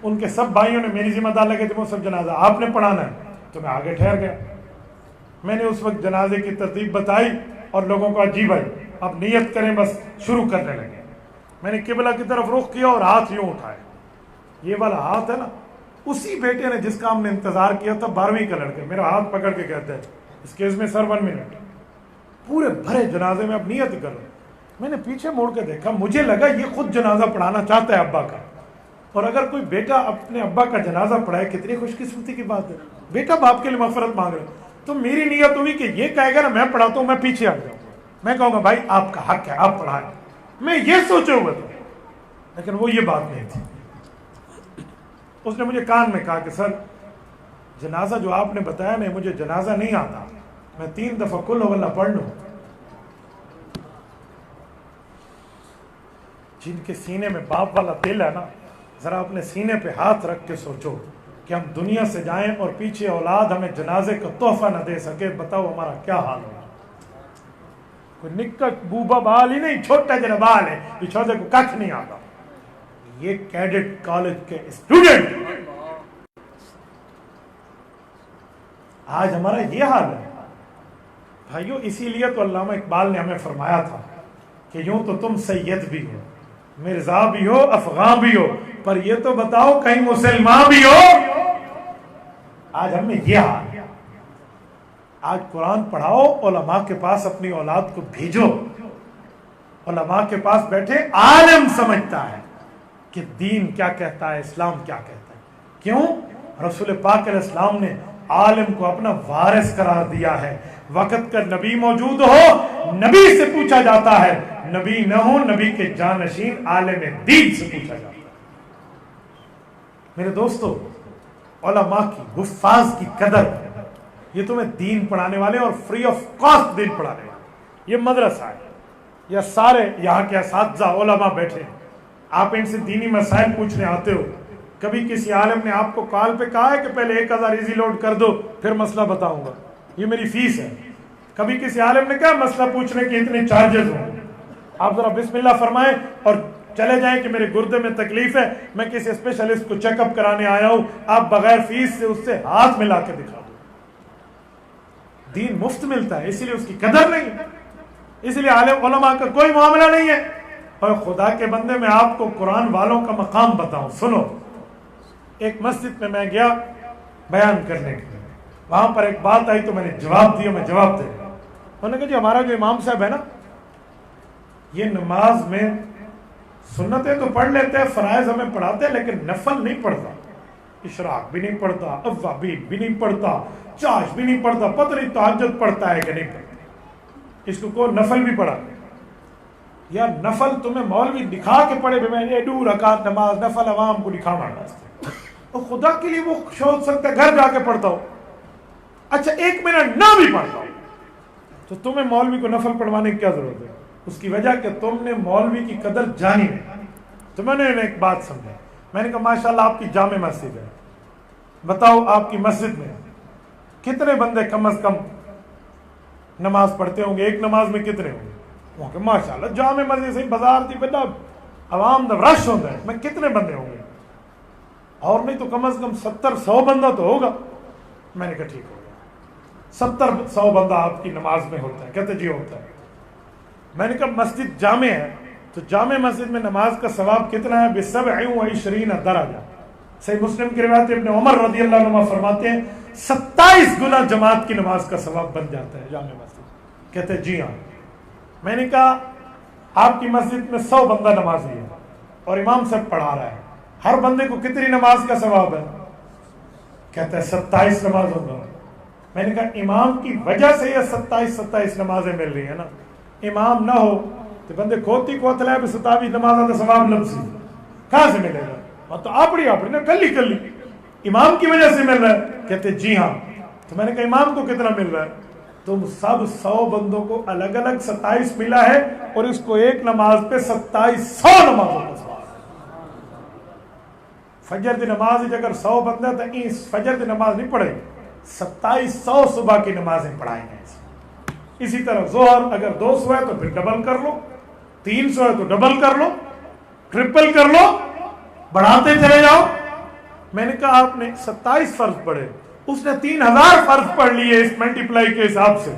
ان کے سب بھائیوں نے میری ذمہ دار لگے تھے، وہ سب جنازہ آپ نے پڑھانا ہے. تو میں آگے ٹھہر گیا. میں نے اس وقت جنازے کی ترتیب بتائی اور لوگوں کو جی بھائی اب نیت کریں، بس شروع کرنے لگے. میں نے قبلہ کی طرف رخ کیا اور ہاتھ یوں اٹھائے. یہ والا ہاتھ ہے نا، اسی بیٹے نے جس کا ہم نے انتظار کیا تھا، 12ویں کا لڑکا، میرا ہاتھ پکڑ کے کہتا ہے اس کیس میں سر 1 منٹ. پورے بھرے جنازے میں اب نیت کر رہا. میں نے پیچھے موڑ کے دیکھا، مجھے لگا یہ خود جنازہ پڑھانا چاہتا ہے ابا کا. اور اگر کوئی بیٹا اپنے ابا کا جنازہ پڑھائے کتنی خوش قسمتی کی بات ہے. بیٹا باپ کے لیے مغفرت مانگ رہا. تو میری نیت ہوئی کہ یہ کہے گا نا میں پڑھاتا ہوں، میں پیچھے ہٹ جاؤں. میں کہوں گا بھائی آپ کا حق ہے، آپ پڑھائیں. میں یہ سوچے ہوئے تھا. لیکن وہ یہ بات نہیں تھی. اس نے مجھے کان میں کہا کہ سر جنازہ جو آپ نے بتایا نا، مجھے جنازہ نہیں آتا، میں 3 دفعہ قل ہو اللہ پڑھ لوں. جن کے سینے میں باپ والا دل ہے نا، ذرا اپنے سینے پہ ہاتھ رکھ کے سوچو کہ ہم دنیا سے جائیں اور پیچھے اولاد ہمیں جنازے کا تحفہ نہ دے سکے، بتاؤ ہمارا کیا حال ہوگا. کوئی نکا بوبا بال ہی نہیں، چھوٹا جنا بال ہے، چھوٹے کو کچھ نہیں آتا. یہ کیڈٹ کالج کے اسٹوڈنٹ، آج ہمارا یہ حال ہے بھائیو. اسی لیے تو علامہ اقبال نے ہمیں فرمایا تھا کہ یوں تو تم سید بھی ہو، مرزا بھی ہو، افغان بھی ہو، پر یہ تو بتاؤ کہیں مسلمان بھی ہو. آج ہم میں یہ حال ہے. آج قرآن پڑھاؤ، علماء کے پاس اپنی اولاد کو بھیجو. علماء کے پاس بیٹھے، عالم سمجھتا ہے کہ دین کیا کہتا ہے، اسلام کیا کہتا ہے. کیوں؟ رسول پاک علیہ السلام نے عالم کو اپنا وارث قرار دیا ہے. وقت کا نبی موجود ہو، نبی سے پوچھا جاتا ہے، نبی نہ ہو، نبی کے جانشین عالم دین سے پوچھا جاتا ہے. میرے دوستو، علماء کی، حفاظ کی قدر. یہ تمہیں دین پڑھانے والے اور فری آف کاسٹ دین پڑھانے والے، یہ مدرسہ ہے، یہ سارے یہاں کے اساتذہ علماء بیٹھے ہیں. آپ ان سے دینی مسائل پوچھنے آتے ہو. کبھی کسی عالم نے آپ کو کال پہ کہا ہے کہ پہلے 1000 ایزی لوڈ کر دو پھر مسئلہ بتاؤں گا، یہ میری فیس ہے؟ کبھی کسی عالم نے کہا مسئلہ پوچھنے کے اتنے چارجز ہوں، آپ ذرا بسم اللہ فرمائیں اور چلے جائیں کہ میرے گردے میں تکلیف ہے، میں کسی اسپیشلسٹ کو چیک اپ کرانے آیا ہوں، آپ بغیر فیس سے اس سے ہاتھ ملا کے دکھا دو. دین مفت ملتا ہے، اسی لیے اس کی قدر نہیں ہے، اسی لیے عالم علماء کا کوئی معاملہ نہیں ہے. اور خدا کے بندے، میں آپ کو قرآن والوں کا مقام بتاؤں، سنو. ایک مسجد میں میں گیا بیان کرنے کے لیے، وہاں پر ایک بات آئی تو میں نے جواب دیا. میں جواب دے گا. انہوں نے کہا جی ہمارا جو امام صاحب ہے نا، یہ نماز میں سنتیں تو پڑھ لیتے ہیں، فرائض ہمیں پڑھاتے ہیں، لیکن نفل نہیں پڑھتا. اشراق بھی نہیں پڑھتا، اوابین بھی نہیں پڑھتا، چاش بھی نہیں پڑھتا، پتہ نہیں تہجد پڑھتا ہے کہ نہیں پڑھتا. اس کو نفل بھی پڑھا. یا نفل تمہیں مولوی دکھا کے پڑھے، میں نے 2 رکعت نماز نفل عوام کو دکھا مارنا. تو خدا کے لیے وہ سوچ سکتا ہے گھر جا کے پڑھتا ہو. اچھا 1 منٹ نہ بھی پڑھتا ہو تو تمہیں مولوی کو نفل پڑھوانے کی کیا ضرورت ہے؟ اس کی وجہ کہ تم نے مولوی کی قدر جانی نہیں. تو میں نے ایک بات سمجھا. میں نے کہا ماشاءاللہ آپ کی جامع مسجد ہے، بتاؤ آپ کی مسجد میں کتنے بندے کم از کم نماز پڑھتے ہوں گے؟ ایک نماز میں کتنے ہوں گے؟ وہاں کہ ماشاءاللہ جامع مسجد سے بازار تھی بندہ عوام دا رش ہوتا ہے، میں کتنے بندے ہوں گے؟ اور نہیں تو کم از کم 70-100 بندہ تو ہوگا. میں نے کہا ٹھیک ہو گیا، 70-100 بندہ آپ کی نماز میں ہوتا ہے؟ کہتے جی ہوتا ہے. میں نے کہا مسجد جامع ہے تو جامع مسجد میں نماز کا ثواب کتنا ہے؟ ب27 درجہ. صحیح مسلم کی روایت ابن عمر رضی اللہ عنہ فرماتے ہیں 27 گنا جماعت کی نماز کا ثواب بن جاتا ہے جامع مسجد. کہتے جی ہاں. میں نے کہا آپ کی مسجد میں 100 بندہ نمازی ہے اور امام صاحب پڑھا رہا ہے، ہر بندے کو کتنی نماز کا ثواب ہے؟ کہتا ہے 27 نماز ہوگا. میں نے کہا امام کی وجہ سے یہ 27 نمازیں مل رہی ہیں نا. امام نہ ہو تو بندے کھوتی کوتلا ہے 27 نماز کا ثواب لفظی کہاں سے ملے گا؟ تو اپنی نا کلی امام کی وجہ سے مل رہا ہے. کہتے جی ہاں. تو میں نے کہا امام کو کتنا مل رہا ہے؟ تم سب 100 بندوں کو الگ الگ 27 ملا ہے اور اس کو ایک نماز پہ 2700 نمازوں کا ثواب. فجر دی نماز اگر 100 بندہ تو اس فجر دی نماز نہیں پڑھے، 2700 صبح کی نمازیں پڑھائیں گے. اسی طرح ظہر اگر 200 ہے تو پھر ڈبل کر لو، 300 ہے تو ڈبل کر لو، ٹرپل کر لو، بڑھاتے چلے جاؤ. میں نے کہا آپ نے 27 فرض پڑھے، اس نے 3000 فرض پڑھ لیے اس ملٹیپلائی کے حساب سے.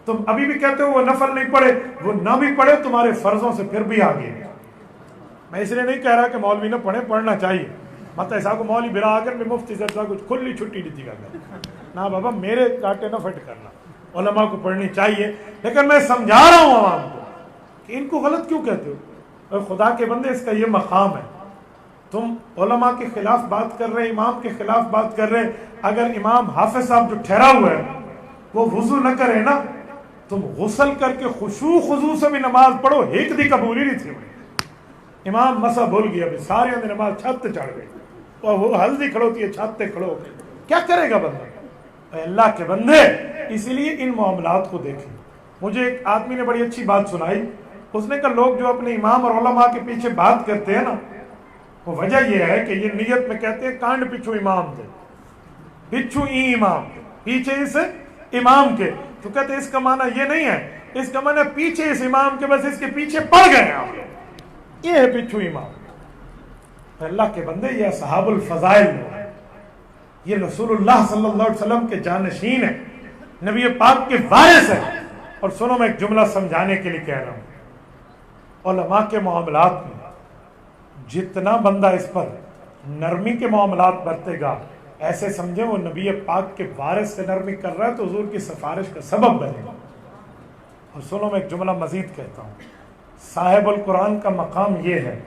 تم ابھی بھی کہتے ہو وہ نفل نہیں پڑھے، وہ نہ بھی پڑھے تمہارے فرضوں سے پھر بھی آگے. میں اس لیے نہیں کہہ رہا کہ مولوی نہ پڑھے، پڑھنا چاہیے. مت ایسا کو مولوی برا آ کر میں مفتی سے کچھ کھلی چھٹی دیتی کرنا نہ بابا، میرے کاٹے نہ پھٹ کرنا. علماء کو پڑھنی چاہیے، لیکن میں سمجھا رہا ہوں عوام کو کہ ان کو غلط کیوں کہتے ہو. اور خدا کے بندے اس کا یہ مقام ہے. تم علماء کے خلاف بات کر رہے، امام کے خلاف بات کر رہے. اگر امام حافظ صاحب جو ٹھہرا ہوا ہے وہ وضو نہ کرے نا، تم غسل کر کے خشوع خضوع سے بھی نماز پڑھو، ایک دی قبول ہی نہیں تھی. امام مسا بھول گیا، ابھی سارے نماز چھت چڑھ گئے اور وہ ہلدی کھڑوتی ہے چھت تے کھڑو کے کیا کرے گا بندہ؟ اے اللہ کے بندے، اسی لیے ان معاملات کو دیکھیں۔ مجھے ایک آدمی نے بڑی اچھی بات سنائی، اس نے کہا لوگ جو اپنے امام اور علماء کے پیچھے بات کرتے ہیں نا، وہ وجہ یہ ہے کہ یہ نیت میں کہتے ہیں کانڈ پچھو امام دے، پچھو ای امام دے، پیچھے اس امام کے، تو کہتے ہیں اس کا معنی یہ نہیں ہے، اس کا معنی پیچھے اس امام کے، بس اس کے پیچھے پڑ گئے آپ لوگ، یہ ہے پچھو امام۔ اللہ کے بندے، یہ اصحاب الفضائل لوگ، یہ رسول اللہ صلی اللہ علیہ وسلم کے جانشین ہیں، نبی پاک کے وارث ہیں۔ اور سنو، میں ایک جملہ سمجھانے کے لیے کہہ رہا ہوں، علماء کے معاملات میں جتنا بندہ اس پر نرمی کے معاملات برتے گا، ایسے سمجھیں وہ نبی پاک کے وارث سے نرمی کر رہا ہے تو حضور کی سفارش کا سبب بنے گا۔ اور سنو، میں ایک جملہ مزید کہتا ہوں، صاحب القرآن کا مقام یہ ہے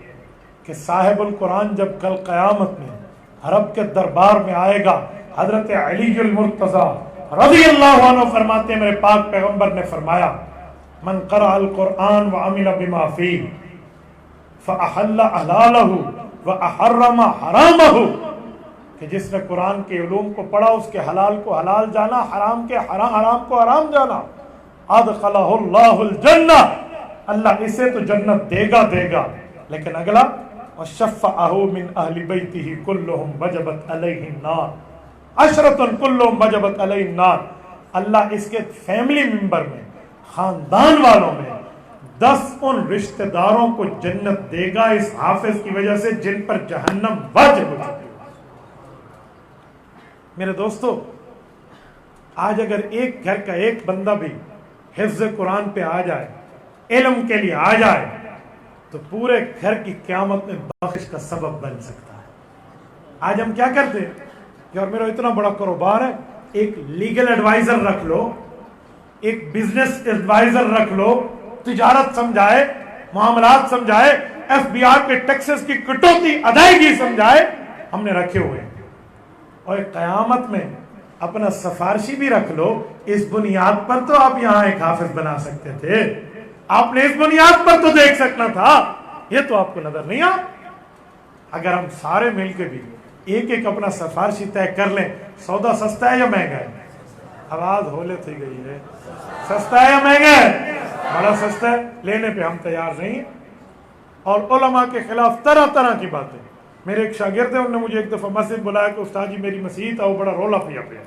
کہ صاحب القرآن جب کل قیامت میں رب کے دربار میں آئے گا، حضرت علی المرتضی رضی اللہ عنہ فرماتے ہیں، میرے پاک پیغمبر نے فرمایا، من قرأ القرآن وعمل بما فیہ فأحل حلالہ وأحرم حرامہ، کہ جس نے قرآن کے علوم کو پڑھا، اس کے حلال کو حلال جانا، حرام کے حرام کو حرام جانا، ادخلہ اللہ الجنہ، اللہ اسے تو جنت دے گا، لیکن اگلا وشفعہ من اہل بیتہ کلہم وجبت علیہ النار، عشرۃ کلہم وجبت علیہ النار، اللہ اس کے فیملی ممبر میں، خاندان والوں میں 10 ان رشتہ داروں کو جنت دے گا اس حافظ کی وجہ سے جن پر جہنم واجب ہو چکی۔ میرے دوستو، آج اگر ایک گھر کا ایک بندہ بھی حفظ قرآن پہ آ جائے، علم کے لیے آ جائے، تو پورے گھر کی قیامت میں بخش کا سبب بن سکتا ہے۔ آج ہم کیا کرتے ہیں کہ اور میرا اتنا بڑا کاروبار ہے، ایک لیگل ایڈوائزر رکھ لو، ایک بزنس ایڈوائزر رکھ لو، تجارت سمجھائے، معاملات سمجھائے، ایف بی آر کے ٹیکسز کی کٹوتی ادائیگی سمجھائے، ہم نے رکھے ہوئے ہیں۔ اور قیامت میں اپنا سفارشی بھی رکھ لو، اس بنیاد پر تو آپ یہاں ایک حافظ بنا سکتے تھے، آپ نے اس بنیاد پر تو دیکھ سکنا تھا، یہ تو آپ کو نظر نہیں آ۔ اگر ہم سارے مل کے بھی ایک ایک اپنا سفارشی طے کر لیں، سودا سستا ہے یا مہنگا ہے؟ آواز ہولے تھی گئی ہے، سستا ہے یا مہنگا ہے؟ بڑا سستا ہے، لینے پہ ہم تیار نہیں ہیں۔ اور علماء کے خلاف طرح طرح کی باتیں۔ میرے ایک شاگرد ہیں، انہوں نے مجھے ایک دفعہ مسجد بلایا کہ استاد جی میری مسجد ہے وہ بڑا رولا پیا پیا۔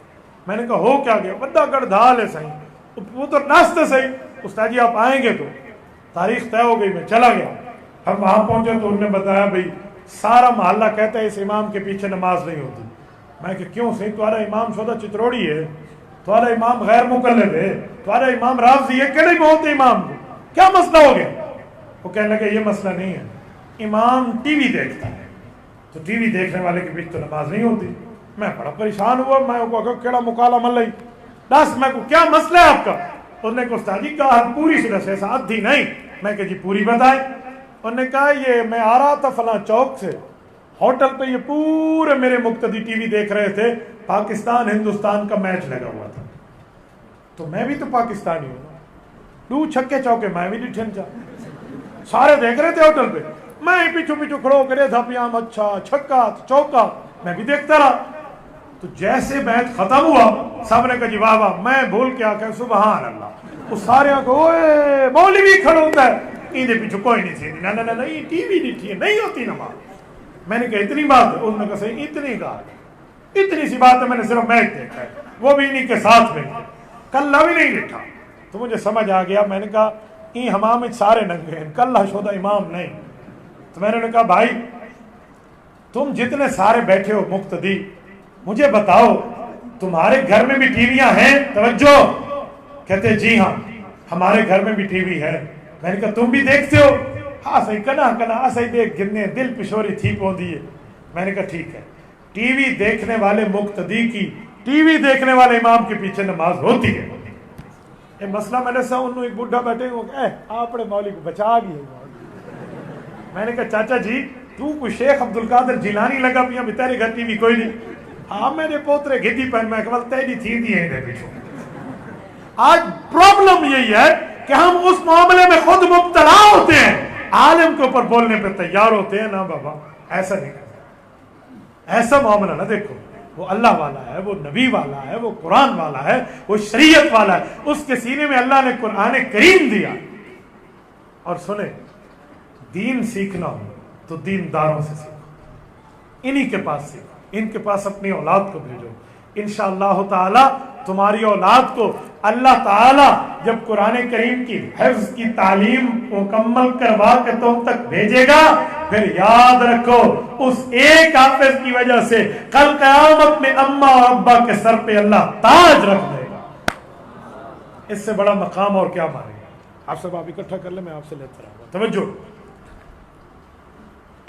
میں نے کہا ہو کیا گیا؟ بڑا گڑدھال ہے صحیح، وہ تو ناستے صحیح، استاد جی آپ آئیں گے تو تاریخ طے ہو گئی، میں چلا گیا۔ ہم وہاں پہنچے تو انہوں نے بتایا بھائی سارا محلہ کہتا ہے اس امام کے پیچھے نماز نہیں ہوتی۔ میں کہ کیوں صحیح؟ تمہارا امام سودا چتروڑی ہے، تمہارا امام غیر مقلد ہے، تمہارا امام رافضی ہے، کہنے بولتے امام کو کیا مسئلہ ہو گیا؟ وہ کہنے لگے یہ مسئلہ نہیں ہے، امام ٹی وی دیکھتا ہے تو ٹی وی دیکھنے والے کے بیچ تو نماز نہیں ہوتی۔ میں بڑا پریشان ہوا، میں کو کیڑا مکالا مل دس، میں کو کیا مسئلہ ہے آپ کا؟ انہوں نے کہا استاد جی کہا پوری سے دس ایسا آدھی نہیں۔ میں کہ جی پوری بتائیں۔ انہوں نے کہا یہ میں آ رہا تھا فلاں چوک سے، ہوٹل پہ یہ پورے میرے مقتدی ٹی وی دیکھ رہے تھے، پاکستان ہندوستان کا میچ لگا ہوا تھا، تو میں بھی تو پاکستانی ہوں، 2 چھکے چوکے میں بھی ڈٹھن چا، سارے دیکھ رہے تھے ہوٹل پہ، میں پیچھو پیچھو کھڑو کرے تھا پیام، اچھا چھکا چوکا، میں بھی دیکھتا رہا۔ تو جیسے میچ ختم ہوا سب نے کہا جی واہ واہ، میں بھول کے آ سبحان اللہ، وہ سارے اوے مولوی کھڑا ہوتا ہے، اندے پیچھو کوئی نہیں تھی، نہ نہیں ٹی وی نہیں تھی، نہیں ہوتی نماز۔ میں نے کہا اتنی بات ہے؟ انہوں نے کہا صحیح اتنی کہا، اتنی سی بات ہے، میں نے صرف میچ دیکھا ہے، وہ بھی انہیں کے ساتھ میں، کلہ بھی نہیں لکھا۔ تو مجھے سمجھ آ گیا، میں نے کہا این ہمام سارے ننگے ہیں، کلہ شدہ امام نہیں۔ تو میں نے کہا بھائی تم جتنے سارے بیٹھے ہو مقتدی، مجھے بتاؤ تمہارے گھر میں بھی ٹی ویاں ہیں؟ توجہ، کہتے جی ہاں ہمارے گھر میں بھی ٹی وی ہے۔ میں نے کہا تم بھی دیکھتے ہو؟ ہاں صحیح، کنا کنا صحیح دیکھ گرنے دل پشوری تھی پوندی ہے۔ میں نے کہا ٹھیک ہے، ٹی وی دیکھنے والے مقتدی کی ٹی وی دیکھنے والے امام کے پیچھے نماز ہوتی ہے۔ یہ مسئلہ میں نے سا انہوں ایک بڈھا بیٹھے ہو کہ آپ نے مولوی کو بچا گئے۔ میں نے کہا چاچا جی تو کوئی شیخ عبدالقادر جیلانی لگا پیا بھی تیرے گھر ٹی وی کوئی نہیں؟ ہاں میرے پوترے گدی پہن، میں کہا تیری تھی دی ہے پیچھو۔ آج پرابلم یہی ہے کہ ہم اس معاملے میں خود مبتلا ہوتے ہیں، عالم کے اوپر بولنے پہ تیار ہوتے ہیں۔ نا بابا ایسا نہیں کرنا، ایسا معاملہ نہ دیکھو۔ وہ اللہ والا ہے، وہ نبی والا ہے، وہ قرآن والا ہے، وہ شریعت والا ہے، اس کے سینے میں اللہ نے قرآن کریم دیا۔ اور سنیں، دین سیکھنا ہو تو دین داروں سے سیکھو، انہی کے پاس سیکھو، ان کے پاس اپنی اولاد کو بھیجو۔ انشاءاللہ تعالی تمہاری اولاد کو اللہ تعالی جب قرآن کریم کی حفظ کی تعلیم مکمل کروا کے تم تک بھیجے گا، پھر یاد رکھو اس ایک حافظ کی وجہ سے کل قیامت میں اماں اور ابا کے سر پہ اللہ تاج رکھ دے گا۔ اس سے بڑا مقام اور کیا مانے گا؟ آپ سب آپ اکٹھا کر لیں، میں آپ سے لیتا رہوں گا، توجہ۔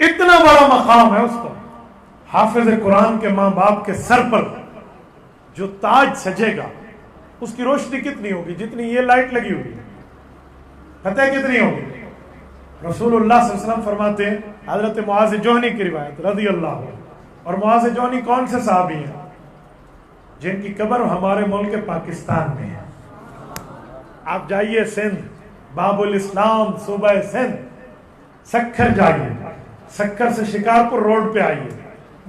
اتنا بڑا مقام ہے اس کا، حافظ قرآن کے ماں باپ کے سر پر جو تاج سجے گا، اس کی روشنی کتنی ہوگی؟ جتنی یہ لائٹ لگی ہوگی، پتہ ہے کتنی ہوگی؟ رسول اللہ صلی اللہ علیہ وسلم فرماتے ہیں، حضرت معاذ جوہنی کی روایت رضی اللہ عنہ، اور معاذ جوہنی کون سے صحابی ہیں؟ جن کی قبر ہمارے ملک پاکستان میں ہے۔ آپ جائیے سندھ، باب الاسلام صوبہ سندھ، سکھر جائیے، سکھر سے شکارپور روڈ پہ آئیے،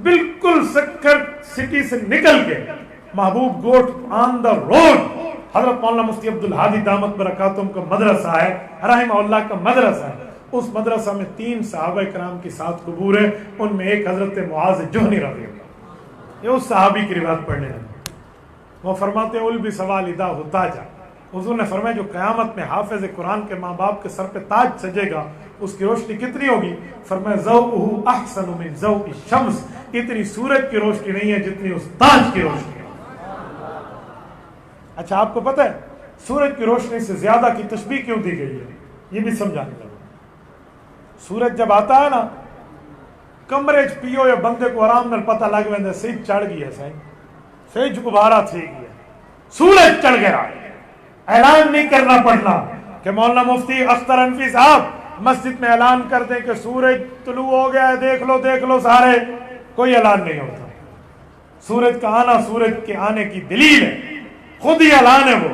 بالکل سکھر سٹی سے نکل کے محبوب گوٹ آن دا روڈ حضرت مولانا مفتی عبدالہادی دامت برکاتہم کا مدرسہ ہے، رحمہ اللہ کا مدرسہ ہے۔ اس مدرسہ میں 3 صحابہ کرام کی 7 قبور ہیں، ان میں ایک حضرت معاذ جوہنی رضی اللہ، یہ اس صحابی کی روایت پڑھنے لگے۔ وہ فرماتے ہیں البی سوال ادا ہوتا جا، حضور نے فرمایا جو قیامت میں حافظ قرآن کے ماں باپ کے سر پہ تاج سجے گا، اس کی روشنی کتنی ہوگی؟ فرمایا ضوءہ احسن من ضوء الشمس، اتنی سورج کی روشنی نہیں ہے جتنی اس تاج کی روشنی ہے۔ اچھا آپ کو پتہ ہے سورج کی روشنی سے زیادہ کی تشبیہ کیوں دی گئی ہے؟ یہ بھی سمجھانے لگا۔ سورج جب آتا ہے نا، کمرے پیو یا بندے کو آرام نال پتہ لگ ویندا سج چڑھ گئی ہے، سج غبارہ تھی گئی ہے، سورج چڑھ گیا، اعلان نہیں کرنا پڑنا کہ مولانا مفتی اختر انفی صاحب مسجد میں اعلان کر دیں کہ سورج طلوع ہو گیا ہے، دیکھ لو سارے، کوئی اعلان نہیں ہوتا۔ سورج کا آنا سورج کے آنے کی دلیل ہے، خود ہی اعلان ہے وہ۔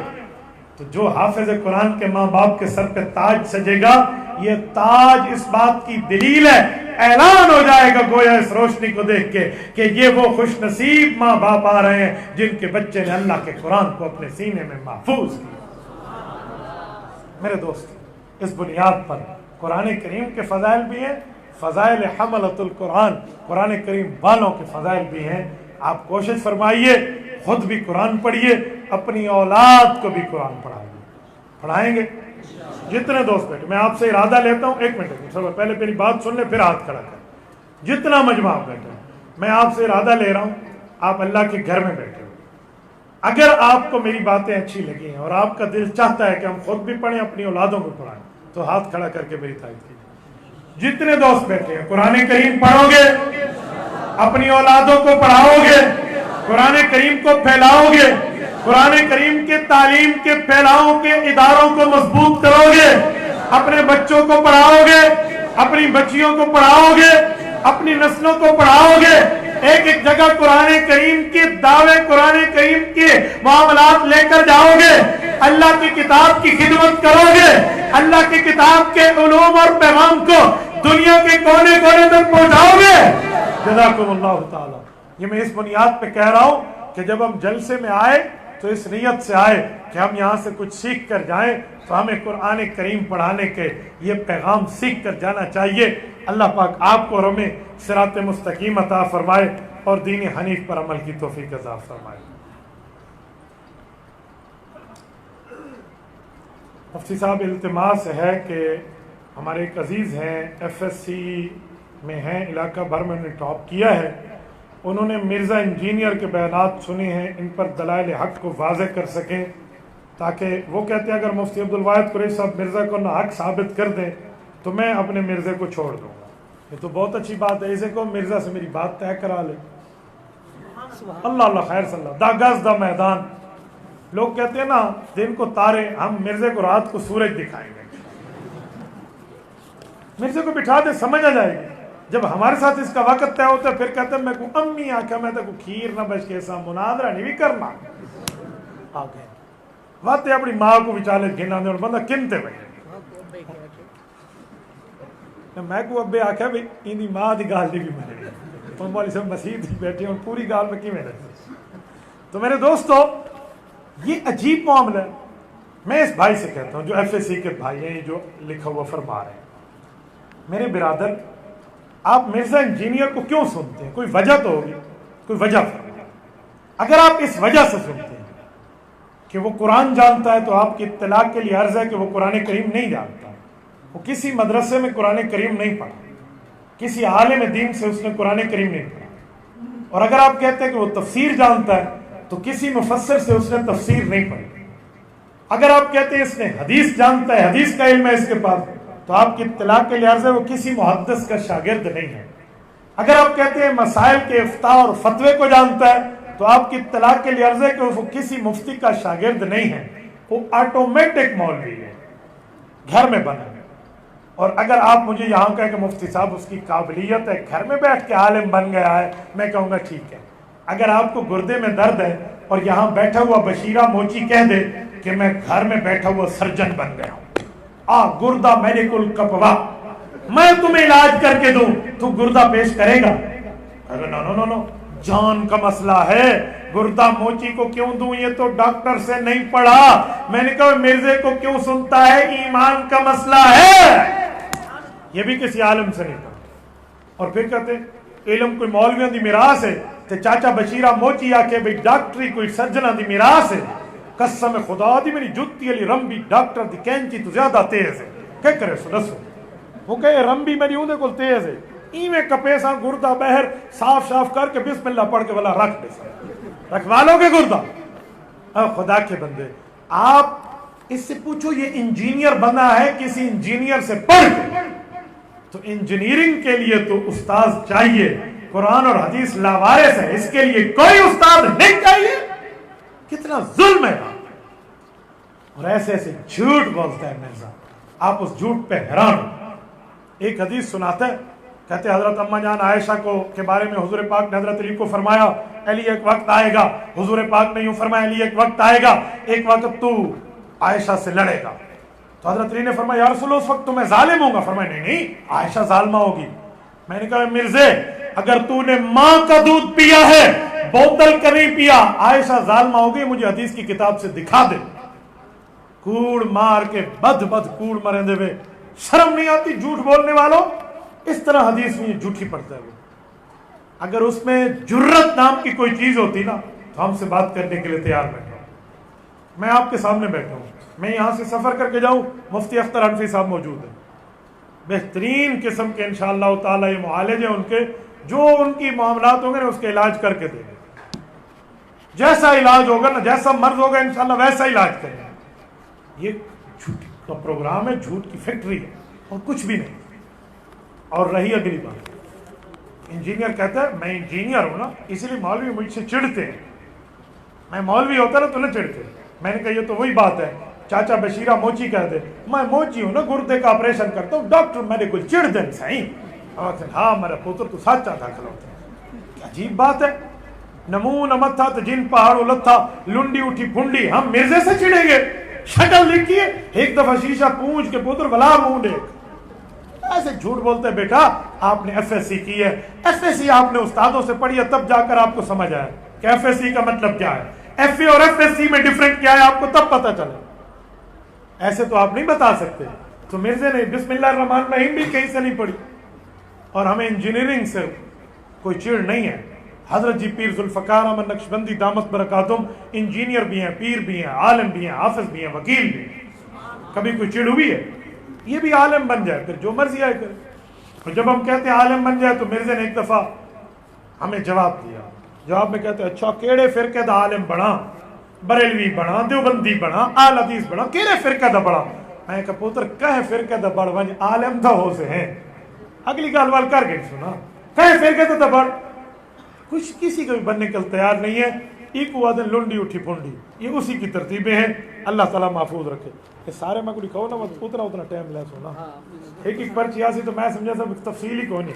تو جو حافظ قرآن کے ماں باپ کے سر پہ تاج سجے گا، یہ تاج اس بات کی دلیل ہے، اعلان ہو جائے گا گویا اس روشنی کو دیکھ کے کہ یہ وہ خوش نصیب ماں باپ آ رہے ہیں جن کے بچے نے اللہ کے قرآن کو اپنے سینے میں محفوظ کیا۔ میرے دوست، اس بنیاد پر قرآن کریم کے فضائل بھی ہیں، فضائل حملۃ القرآن، قرآن کریم والوں کے فضائل بھی ہیں۔ آپ کوشش فرمائیے، خود بھی قرآن پڑھیے، اپنی اولاد کو بھی قرآن پڑھائیے۔ پڑھائیں گے؟ جتنے دوست بیٹھے، میں آپ سے ارادہ لیتا ہوں، ایک منٹ پہلے میری بات سن لیں پھر ہاتھ کھڑا کریں۔ جتنا مجمع آپ بیٹھے ہیں، میں آپ سے ارادہ لے رہا ہوں، آپ اللہ کے گھر میں بیٹھے ہو، اگر آپ کو میری باتیں اچھی لگی ہیں اور آپ کا دل چاہتا ہے کہ ہم خود بھی پڑھیں، اپنی اولادوں کو پڑھائیں، تو ہاتھ کھڑا کر کے میری تائید کیجیے۔ جتنے دوست بیٹھے ہیں، قرآن کریم پڑھو گے، اپنی اولادوں کو پڑھاؤ گے، قرآن کریم کو پھیلاؤ گے، قرآن کریم کے تعلیم کے پھیلاؤ کے اداروں کو مضبوط کرو گے، اپنے بچوں کو پڑھاؤ گے، اپنی بچیوں کو پڑھاؤ گے، اپنی نسلوں کو پڑھاؤ گے، ایک ایک جگہ قرآن کریم کے دعوے، قرآن کریم کے معاملات لے کر جاؤ گے، اللہ کی کتاب کی خدمت کرو گے، اللہ کی کتاب کے علوم اور پیغام کو دنیا کے کونے کونے تک پہنچاؤ گے۔ جزاکم اللہ تعالی۔ یہ میں اس بنیاد پہ کہہ رہا ہوں کہ جب ہم جلسے میں آئے تو اس نیت سے آئے کہ ہم یہاں سے کچھ سیکھ کر جائیں، تو ہمیں قرآن کریم پڑھانے کے یہ پیغام سیکھ کر جانا چاہیے۔ اللہ پاک آپ کو اور ہمیں صراط مستقیم عطا فرمائے اور دین حنیف پر عمل کی توفیق عطا فرمائے۔ مفتی صاحب، التماس ہے کہ ہمارے ایک عزیز ہیں، FSC میں ہیں، علاقہ بھر میں انہوں نے ٹاپ کیا ہے، انہوں نے مرزا انجینئر کے بیانات سنے ہیں، ان پر دلائل حق کو واضح کر سکیں، تاکہ وہ کہتے ہیں اگر مفتی عبدالواحد قریشی صاحب مرزا کو نہ حق ثابت کر دیں تو میں اپنے مرزے کو چھوڑ دوں گا۔ یہ تو بہت اچھی بات ہے، اسے کو مرزا سے میری بات طے کرا لے۔ اللہ اللہ خیر صلی اللہ، دا گز دا میدان۔ لوگ کہتے ہیں نا دن کو تارے، ہم مرزے کو رات کو سورج دکھائیں گے۔ مرزے کو بٹھا دے، سمجھ آ جائے گی۔ جب ہمارے ساتھ اس کا وقت طے ہوتا ہے پھر کہتے ہیں میں کو امی آکھا میں تو کھیر نہ بچ کے ایسا مناظرہ نہیں بھی کرنا آگے وقت اپنی ماں کو بچالے گھنا دے اور بندہ کنتے بھائی میں کو ابے آکھا بھی اندی ماں دی گال دی بھی ملے گی تو مولوی صاحب مسیح بیٹھے اور پوری گال میں کیوں رہتے. تو میرے دوستو یہ عجیب معاملہ ہے. میں اس بھائی سے کہتا ہوں جو ایف ایس سی کے بھائی ہیں جو لکھا ہوا فرما رہے ہیں, میرے برادر آپ مرزا انجینئر کو کیوں سنتے ہیں؟ کوئی وجہ تو ہوگی, کوئی وجہ فرمائیں. اگر آپ اس وجہ سے سنتے ہیں کہ وہ قرآن جانتا ہے تو آپ کی اطلاع کے لیے عرض ہے کہ وہ قرآن کریم نہیں جانتا, وہ کسی مدرسے میں قرآن کریم نہیں پڑھا, کسی عالم دین سے اس نے قرآن کریم نہیں پڑھا. اور اگر آپ کہتے ہیں کہ وہ تفسیر جانتا ہے تو کسی مفسر سے اس نے تفسیر نہیں پڑھی. اگر آپ کہتے ہیں اس نے حدیث جانتا ہے, حدیث کا علم ہے اس کے پاس, تو آپ کی اطلاع کے لیے عرض ہے وہ کسی محدث کا شاگرد نہیں ہے. اگر آپ کہتے ہیں مسائل کے افتاء اور فتوے کو جانتا ہے تو آپ کی اطلاع کے لیے عرض ہے کہ وہ کسی مفتی کا شاگرد نہیں ہے, وہ آٹومیٹک مولوی ہے, گھر میں بنا ہے. اور اگر آپ مجھے یہاں کہیں کہ مفتی صاحب اس کی قابلیت ہے, گھر میں بیٹھ کے عالم بن گیا ہے, میں کہوں گا ٹھیک ہے. اگر آپ کو گردے میں درد ہے اور یہاں بیٹھا ہوا بشیرہ موچی کہہ دے کہ میں گھر میں بیٹھا ہوا سرجن بن گیا ہوں, گردہ میڈیکل کپوا, میں تمہیں علاج کر کے دوں, تو گردہ پیش کرے گا؟ نو نو نو نو, جان کا مسئلہ ہے, گردہ موچی کو کیوں دوں, یہ تو ڈاکٹر سے نہیں پڑھا. میں نے کہا مرزے کو کیوں سنتا ہے, ایمان کا مسئلہ ہے, یہ بھی کسی عالم سے نہیں پڑھا. اور پھر کہتے علم کوئی مولویوں دی میراث ہے, تے چاچا بشیرہ موچی آکے بھئی ڈاکٹری کوئی سرجنہ دی میراث ہے. قسم خدا دی میری جتی علی رمبی ڈاکٹر دی کینچی تو زیادہ تیز ہے. کیا کرے سو دسو, وہ کہے رمبی میری اندے کو تیز ہے, ایویں کپیساں گردہ بہر صاف صاف کر کے بسم اللہ پڑھ کے والا رکھ دے, رکھوا لو گے گردہ. خدا کے بندے, آپ اس سے پوچھو یہ انجینئر بنا ہے کسی انجینئر سے پڑھ کے, تو انجینئرنگ کے لیے تو استاذ چاہیے, قرآن اور حدیث لاوارث ہے, اس کے لیے کوئی استاد نہیں چاہیے. کتنا ظلم ہے. اور ایسے ایسے جھوٹ بولتا ہے مرزا, آپ اس جھوٹ پہ حیران. ایک حدیث سناتا ہے, کہتے حضرت اماں جان عائشہ کو کے بارے میں حضور پاک نے حضرت علی کو فرمایا, علی ایک وقت آئے گا. حضور پاک نے یوں فرمایا, علی ایک وقت آئے گا, ایک وقت تو عائشہ سے لڑے گا. تو حضرت علی نے فرمایا یا رسول اللہ اس وقت تو میں ظالم ہوں گا. فرمایا نہیں نہیں, عائشہ ظالمہ ہوگی. میں نے کہا مرزے اگر تو نے ماں کا دودھ پیا ہے, بوتل کا نہیں پیا, عائشہ ظالمہ ہوگی, مجھے حدیث کی کتاب سے دکھا دے. کوڑ مار کے بد کوڑ مریں دے وے, شرم نہیں آتی جھوٹ بولنے والوں. اس طرح حدیث میں یہ جھوٹی پڑتا ہے. اگر اس میں جرت نام کی کوئی چیز ہوتی نا تو ہم سے بات کرنے کے لیے تیار بیٹھا ہوں. میں آپ کے سامنے بیٹھا ہوں, میں یہاں سے سفر کر کے جاؤں, مفتی اختر حنفی صاحب موجود ہیں, بہترین قسم کے انشاءاللہ تعالی یہ معالج ہیں ان کے, جو ان کی معاملات ہوں گے اس کے علاج کر کے دیں گے. جیسا علاج ہوگا نا, جیسا مرض ہوگا انشاءاللہ ویسا علاج کریں گے. یہ جھوٹ کا پروگرام ہے, جھوٹ کی فیکٹری ہے اور کچھ بھی نہیں. اور رہی اگلی بات, انجینئر کہتا ہے میں انجینئر ہوں نا اس لیے مولوی مجھ سے چڑھتے ہیں, میں مولوی ہوتا نا تو نہ چڑھتے. میں نے کہا یہ تو وہی بات ہے, چاچا بشیرہ موچی کہتے میں موچی ہوں نا, گردے کا آپریشن کرتا ہوں, ڈاکٹر میرے کو چڑھ دیں صحیح. ہاں میرا پوتر تو سچا تھا کھلوتا ہے. عجیب بات ہے, نمون امت تھا تو جن پہاڑ الت تھا, لنڈی اٹھی پھنڈی, ہم مرزے سے چڑھیں گے. شکل دیکھیے, ایک دفعہ شیشہ پونچھ کے پوتر بلا منہ دیکھ. ایسے جھوٹ بولتے ہیں. بیٹا آپ نے ایف ایس سی کی ہے, ایف ایس سی آپ نے استادوں سے پڑھی ہے, تب جا کر آپ کو سمجھ آیا کہ ایف ایس سی کا مطلب کیا ہے, ایف اے اور ایف ایس سی میں ڈفرنٹ کیا ہے, آپ کو تب پتہ چلے. ایسے تو آپ نہیں بتا سکتے. تو مرزے نے بسم اللہ الرحمن الرحیم بھی کہیں سے نہیں پڑھی. اور ہمیں انجینئرنگ سے کوئی چڑ نہیں ہے. حضرت جی پیر ذوالفقار احمد نقشبندی دامت برکاتہم انجینئر بھی ہیں, پیر بھی ہیں, عالم بھی ہیں, حافظ بھی ہیں, وکیل بھی ہیں. کبھی کوئی چڑ ہوئی ہے؟ یہ بھی عالم بن جائے پھر جو مرضی آئے کرے. اور جب ہم کہتے ہیں عالم بن جائے تو مرزے نے ایک دفعہ ہمیں جواب دیا. جواب میں کہتے ہیں اچھا کیڑے فرقے دا عالم بنا, بریلوی بنا, دیوبندی بنا, آل حدیث بنا, کیڑے فرقے دا بڑا. میں کہا پوتر کہے فرقے دا بڑ ونج عالم دا ہو سے ہیں. اگلی گال وال کر گئی سنا, کہے فرقے دا بڑ, کچھ کسی کو بھی بننے کے تیار نہیں ہے. ایک وادن لنڈی اٹھی پھنڈی, یہ اسی کی ترتیبیں ہیں. اللہ تعالیٰ محفوظ رکھے. یہ سارے میں کو لکھاؤ نا مت اتنا ٹائم لے سونا, ایک ایک پرچی آسی تو میں سمجھا سب تفصیل ہی کون ہے.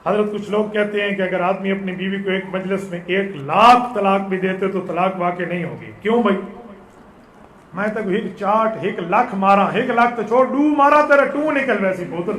حضرت کچھ لوگ کہتے ہیں کہ اگر آدمی اپنی بیوی کو ایک مجلس میں 1,00,000 طلاق بھی دیتے تو طلاق واقع نہیں ہوگی. کیوں بھائی؟ میں تک ایک چاٹ 1,00,000 مارا, 1,00,000 تو چھوڑ, ڈو مارا تیرا ٹو نکل ویسی بوتل.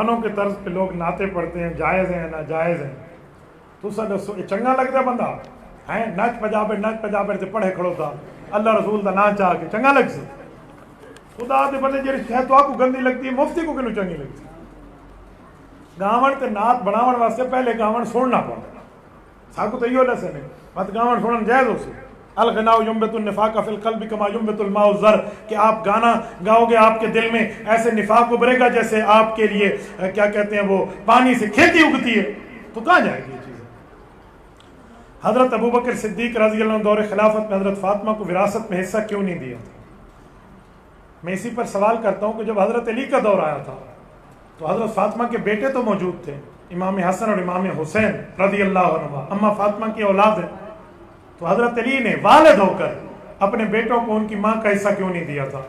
گانوں کے طرز پہ لوگ نعتیں پڑھتے ہیں، جائز ہیں ناجائز ہیں، تو سر چنگا لگتا ہے بندہ ہے نچ پجابے تے پڑھے کھڑو تھا اللہ رسول دا نام چاہ کے چنگا لگ سی خدا دے بندے جی شاید تو آپ کو گندی لگتی ہے، مفتی کو کنوں چنگی لگتی؟ گاون تے نعت بناون واسطے پہلے گاون سننا پڑتا، ساکو تو یہ لسن ہے مت گاون سنن جائز ہو سی الغناء ينبت النفاق في القلب كما ينبت الماء الزر، کہ آپ گانا گاؤ گے آپ کے دل میں ایسے نفاق ابھرے گا جیسے آپ کے لیے کیا کہتے ہیں وہ پانی سے کھیتی اگتی ہے، تو کہاں جائے گی یہ چیز؟ حضرت ابوبکر صدیق رضی اللہ عنہ دور خلافت میں حضرت فاطمہ کو وراثت میں حصہ کیوں نہیں دیا تھا؟ میں اسی پر سوال کرتا ہوں کہ جب حضرت علی کا دور آیا تھا تو حضرت فاطمہ کے بیٹے تو موجود تھے، امام حسن اور امام حسین رضی اللہ عنہ، اما فاطمہ کی اولاد ہے، تو حضرت علی نے والد ہو کر اپنے بیٹوں کو ان کی ماں کا حصہ کیوں نہیں دیا تھا؟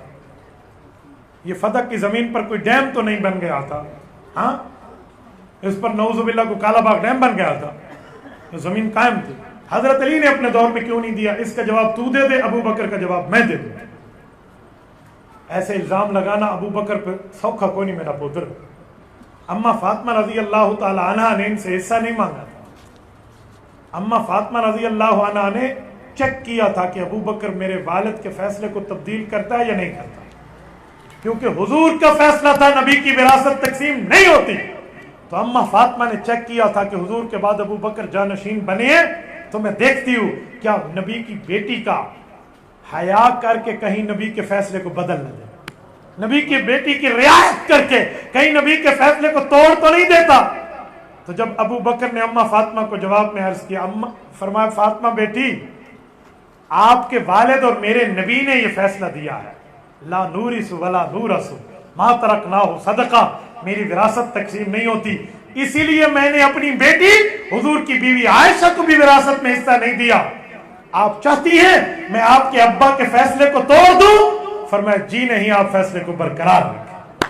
یہ فدق کی زمین پر کوئی ڈیم تو نہیں بن گیا تھا، ہاں اس پر نعوذ باللہ کو کالا باغ ڈیم بن گیا تھا، زمین قائم تھی، حضرت علی نے اپنے دور میں کیوں نہیں دیا؟ اس کا جواب تو دے دے، ابو بکر کا جواب میں دے دوں۔ ایسے الزام لگانا ابو بکر پہ سوکھا کو نہیں میرا پتر۔ اما فاطمہ رضی اللہ تعالی عنہ نے ان سے حصہ نہیں مانگا تھا، اما فاطمہ رضی اللہ عنہ نے چیک کیا تھا کہ ابو بکر میرے والد کے فیصلے کو تبدیل کرتا ہے یا نہیں کرتا، کیونکہ حضور کا فیصلہ تھا نبی کی وراثت تقسیم نہیں ہوتی، تو اما فاطمہ نے چیک کیا تھا کہ حضور کے بعد ابو بکر جانشین بنے ہیں، تو میں دیکھتی ہوں کیا نبی کی بیٹی کا حیا کر کے کہیں نبی کے فیصلے کو بدل نہ دے، نبی کی بیٹی کی رعایت کر کے کہیں نبی کے فیصلے کو توڑ تو نہیں دیتا۔ تو جب ابو بکر نے اما فاطمہ کو جواب میں عرض کیا، فرمایا فاطمہ بیٹی آپ کے والد اور میرے نبی نے یہ فیصلہ دیا ہے، لا نورث ولا نورث ما ترکناہ صدقہ، میری وراثت تقسیم نہیں ہوتی، اسی لیے میں نے اپنی بیٹی حضور کی بیوی عائشہ کو بھی وراثت میں حصہ نہیں دیا۔ آپ چاہتی ہیں میں آپ کے ابا کے فیصلے کو توڑ دوں؟ فرمایا جی نہیں، آپ فیصلے کو برقرار رکھیں۔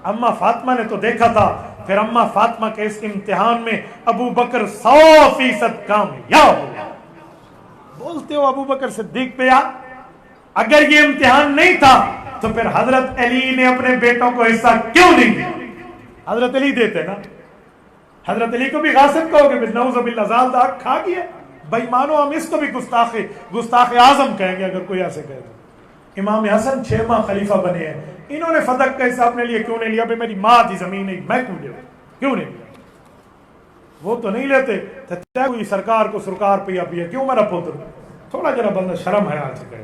اما فاطمہ نے تو دیکھا تھا، پھر اما فاطمہ کے اس امتحان میں ابو بکر 100% کامیاب ہو گیا۔ بولتے ہو ابو بکر صدیق پہ یار، اگر یہ امتحان نہیں تھا تو پھر حضرت علی نے اپنے بیٹوں کو حصہ کیوں نہیں دیا؟ حضرت علی دیتے نا، حضرت علی کو بھی غاصب کہو گے، نعوذ باللہ زال داغ کھا گیا، بھائی مانو ہم اس کو بھی گستاخ اعظم کہیں گے اگر کوئی ایسے کہے تو۔ امام حسن 6 ماہ خلیفہ بنے ہیں، انہوں نے فتح کا حصہ اپنے لیے کیوں نہیں لیا؟ بھائی میری ماں تھی زمین نہیں، میں کیوں نہیں لیا؟ وہ تو نہیں لیتے تھے، کوئی سرکار کو سرکار پیا پیا کیوں میرا پتر؟ تھوڑا جرا بندہ شرم حیا سے کہے۔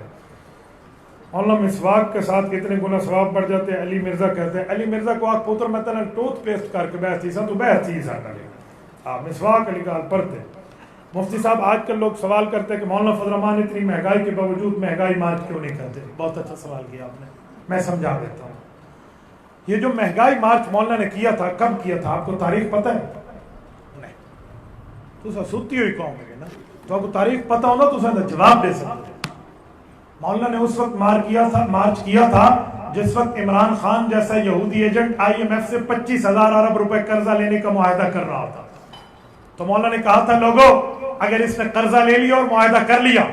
مولانا مسواک کے ساتھ کتنے گنا ثواب بڑھ جاتے ہیں۔ علی مرزا کہتے ہیں، علی مرزا کو آگ پتر میں تنہ ٹوتھ پیسٹ کر کے بیٹھتی سا تو بیٹھتی سا کرے مسواک علی کا پڑھتے۔ مفتی صاحب آج کل لوگ سوال کرتے ہیں کہ مولانا فضل الرحمان اتنی مہنگائی کے باوجود مہنگائی مارچ کیوں نہیں کرتے؟ بہت اچھا سوال کیا آپ نے، میں سمجھا دیتا ہوں۔ یہ جو مہنگائی مارچ مولانا نے کیا تھا، کب کیا تھا آپ کو تاریخ پتہ ہے؟ نہیں، تو سا سوتی ہوئی قوم ہے نا، تو آپ کو تاریخ پتہ ہوگا تو سا جواب دے سکتے۔ مولانا نے اس وقت مارچ کیا تھا جس وقت عمران خان جیسا یہودی ایجنٹ IMF سے 25,000 ارب روپے قرضہ لینے کا معاہدہ کر رہا تھا۔ تو مولانا نے کہا تھا لوگوں اگر اس نے قرضہ لے لیا اور معاہدہ کر لیا،